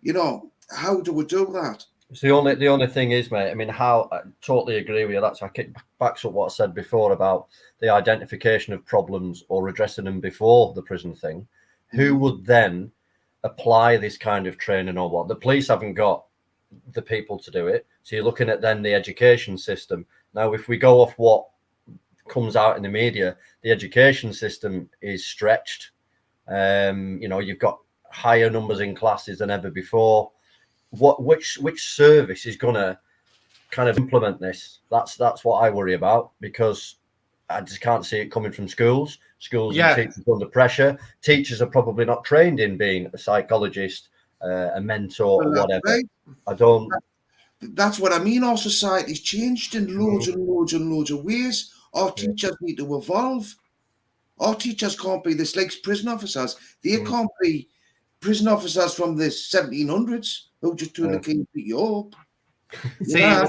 Speaker 3: you know, how do we do that?
Speaker 2: It's the only thing is, mate. I mean, I totally agree with you. That's I kick backs up what I said before about the identification of problems or addressing them before the prison thing. Who would then apply this kind of training or what? The police haven't got the people to do it. So you're looking at then the education system. Now, if we go off what comes out in the media, the education system is stretched. You know, you've got higher numbers in classes than ever before. Which service is going to kind of implement this? That's what I worry about, because I just can't see it coming from schools. Schools and teachers under pressure. Teachers are probably not trained in being a psychologist, a mentor, or whatever. Right. I don't.
Speaker 3: That's what I mean. Our society's changed in loads and loads and loads of ways. Our teachers need to evolve. Our teachers can't be this like prison officers. They can't be prison officers from the 1700s who just turn the king beat you up.
Speaker 1: It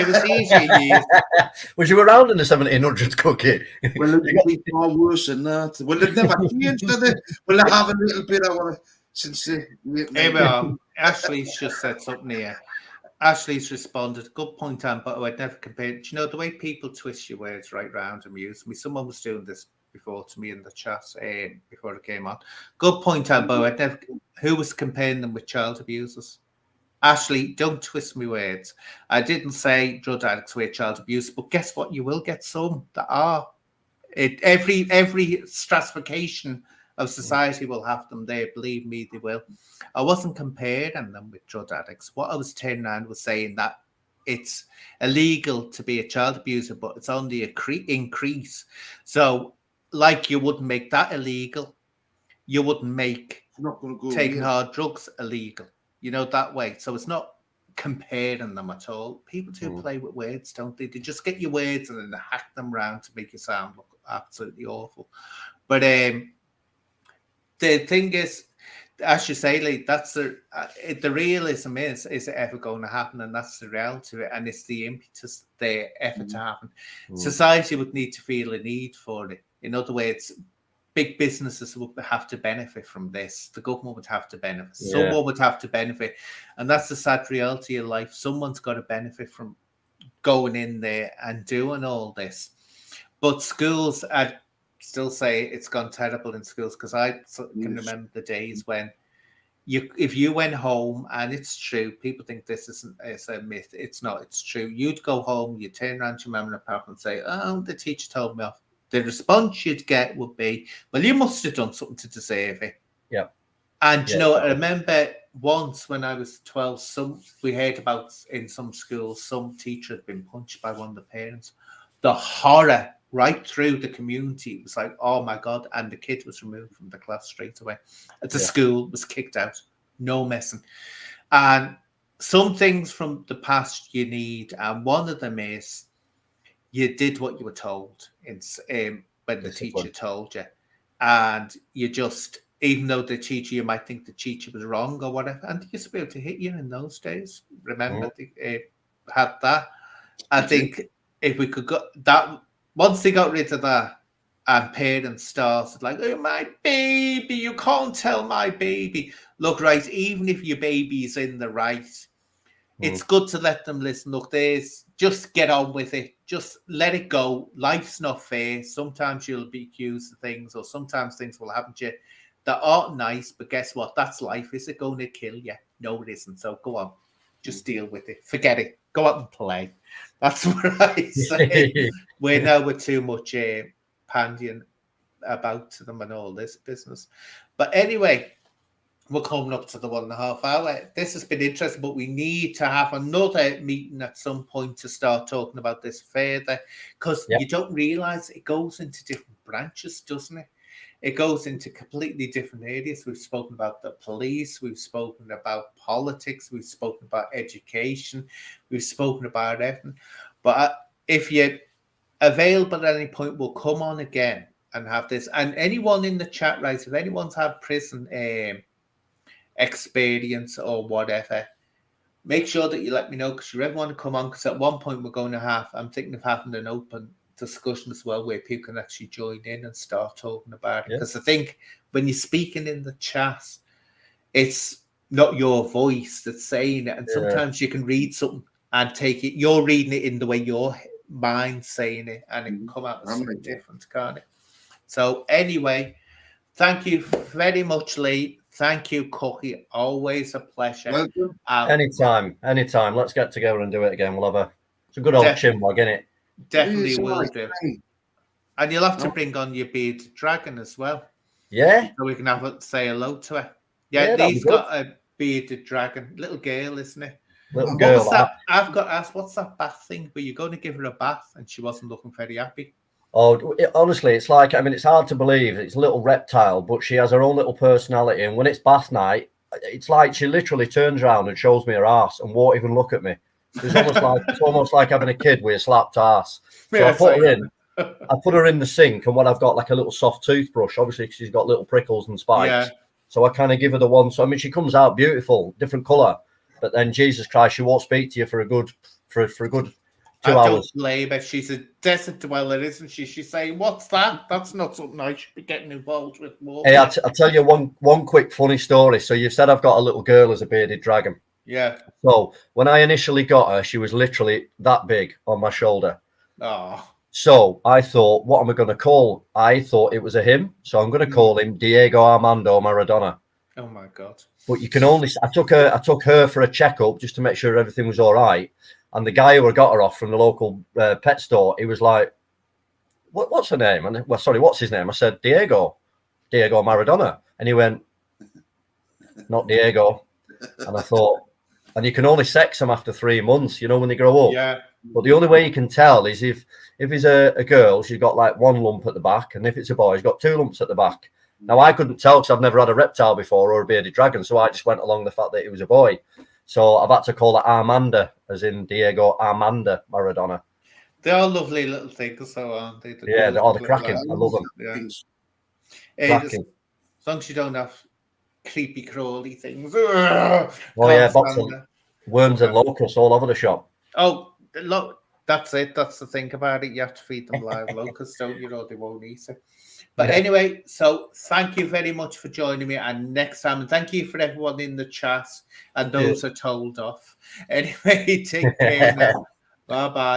Speaker 1: was easy.
Speaker 2: Was you around in the 1700s, Cookie?
Speaker 3: Well, it'd be far worse than that. Well, they've never changed, do they? Well, I have a little bit. I want to since.
Speaker 1: Ashley's just said something here. Ashley's responded, good point, Anne, but I'd never compare. Do you know the way people twist your words right round amuse me? Someone was doing this before to me in the chat before it came on. Good point, Anne, but I'd never. Who was comparing them with child abusers? Ashley, don't twist me words. I didn't say drug addicts were child abuse, but guess what? You will get some that are. Every stratification of society will have them there. Believe me, they will. I wasn't comparing them with drug addicts. What I was turning around was saying that it's illegal to be a child abuser, but it's on the increase. So, like you wouldn't make that illegal, you wouldn't make taking hard drugs illegal. You know, that way. So it's not comparing them at all. People do play with words, don't they? They just get your words and then they hack them round to make you sound look absolutely awful. But the thing is, as you say, Lee, that's the realism is it ever going to happen? And that's the reality of it. And it's the impetus, the effort to happen. Society would need to feel a need for it. In other words, big businesses would have to benefit from this. The government would have to benefit. Someone would have to benefit. And that's the sad reality of life. Someone's got to benefit from going in there and doing all this. But schools, I'd still say it's gone terrible in schools, because I can remember the days when if you went home, and it's true, people think this is a myth. It's not. It's true. You'd go home, you'd turn around to your mum and papa and say, oh, the teacher told me off. The response you'd get would be, well, you must have done something to deserve it.
Speaker 2: Yeah.
Speaker 1: And, you know, I remember once when I was 12, we heard about in some schools, some teacher had been punched by one of the parents. The horror right through the community, it was like, oh, my God. And the kid was removed from the class straight away. The school was kicked out. No messing. And some things from the past you need. And one of them is, you did what you were told when the teacher told you. And you just, even though the teacher, you might think the teacher was wrong or whatever, and they used to be able to hit you in those days. Remember, they had that. I think if we could go that, once they got rid of that, and parents started like, oh, my baby, you can't tell my baby. Look, right, even if your baby's in the right, it's good to let them listen. Look, just get on with it. Just let it go. Life's not fair. Sometimes you'll be accused of things, or sometimes things will happen to you that aren't nice. But guess what? That's life. Is it going to kill you? No, it isn't. So go on. Just deal with it. Forget it. Go out and play. That's what I say. We're too much pandying about to them and all this business. But anyway, we're coming up to the 1.5 hour. This has been interesting, but we need to have another meeting at some point to start talking about this further, because you don't realise it goes into different branches, doesn't it? it goes into completely different areas. We've spoken about the police, we've spoken about politics, we've spoken about education, we've spoken about everything. But if you're available at any point, we'll come on again and have this. And anyone in the chat, right, if anyone's had prison experience or whatever, make sure that you let me know, because you ever want to come on, because at one point we're going to have, I'm thinking of having an open discussion as well where people can actually join in and start talking about it. Because I think when you're speaking in the chat, it's not your voice that's saying it, and sometimes you can read something and take it, you're reading it in the way your mind's saying it, and it can come out as something different, can't it? So anyway, thank you very much, Lee. Thank you, Cookie. Always a pleasure.
Speaker 2: Anytime. Let's get together and do it again. We'll have it's a good old chinwag, isn't it?
Speaker 1: Definitely will do. And you'll have to bring on your bearded dragon as well.
Speaker 2: Yeah.
Speaker 1: So we can say hello to her. Yeah, Lee's got a bearded dragon. Little girl, isn't it?
Speaker 2: Little girl.
Speaker 1: What's that? I've got to ask, what's that bath thing? Were you going to give her a bath and she wasn't looking very happy?
Speaker 2: Oh, honestly, it's like, I mean, it's hard to believe. It's a little reptile, but she has her own little personality. And when it's bath night, it's like she literally turns around and shows me her ass and won't even look at me. It's almost like having a kid with a slapped ass. So I put her in. I put her in the sink, and what I've got, like a little soft toothbrush. Obviously, she's got little prickles and spikes. Yeah. So I kind of give her the one. So I mean, she comes out beautiful, different color. But then, Jesus Christ, she won't speak to you for a good 2 hours.
Speaker 1: I don't blame her. She's a desert dweller, isn't she? She's saying, "What's that? That's not something I should be getting involved with more."
Speaker 2: Hey, I'll tell you one quick funny story. So you said I've got a little girl as a bearded dragon.
Speaker 1: Yeah.
Speaker 2: So when I initially got her, she was literally that big on my shoulder.
Speaker 1: Oh.
Speaker 2: So I thought, what am I going to call? I thought it was a him. So I'm going to call him Diego Armando Maradona.
Speaker 1: Oh my God.
Speaker 2: But you can only, I took her for a checkup just to make sure everything was all right. And the guy who got her off from the local pet store, he was like, what's her name? And what's his name? I said, Diego Maradona. And he went, not Diego. And I thought, and you can only sex them after 3 months, you know, when they grow up.
Speaker 1: Yeah.
Speaker 2: But the only way you can tell is if he's a girl, she's got like 1 lump at the back. And if it's a boy, he's got 2 lumps at the back. Now, I couldn't tell because I've never had a reptile before or a bearded dragon. So I just went along the fact that it was a boy. So I've had to call it Armanda, as in Diego Armanda Maradona.
Speaker 1: They are lovely little things, so aren't they?
Speaker 2: Yeah, they're cracking. I love them.
Speaker 1: Yeah. As long as you don't have creepy, crawly things.
Speaker 2: Oh, yeah, worms and locusts all over the shop.
Speaker 1: Oh, look, that's it. That's the thing about it. You have to feed them live locusts, don't you? Or they won't eat it. But anyway, so thank you very much for joining me. And next time, and thank you for everyone in the chat and those are told off. Anyway, take care now. Bye-bye.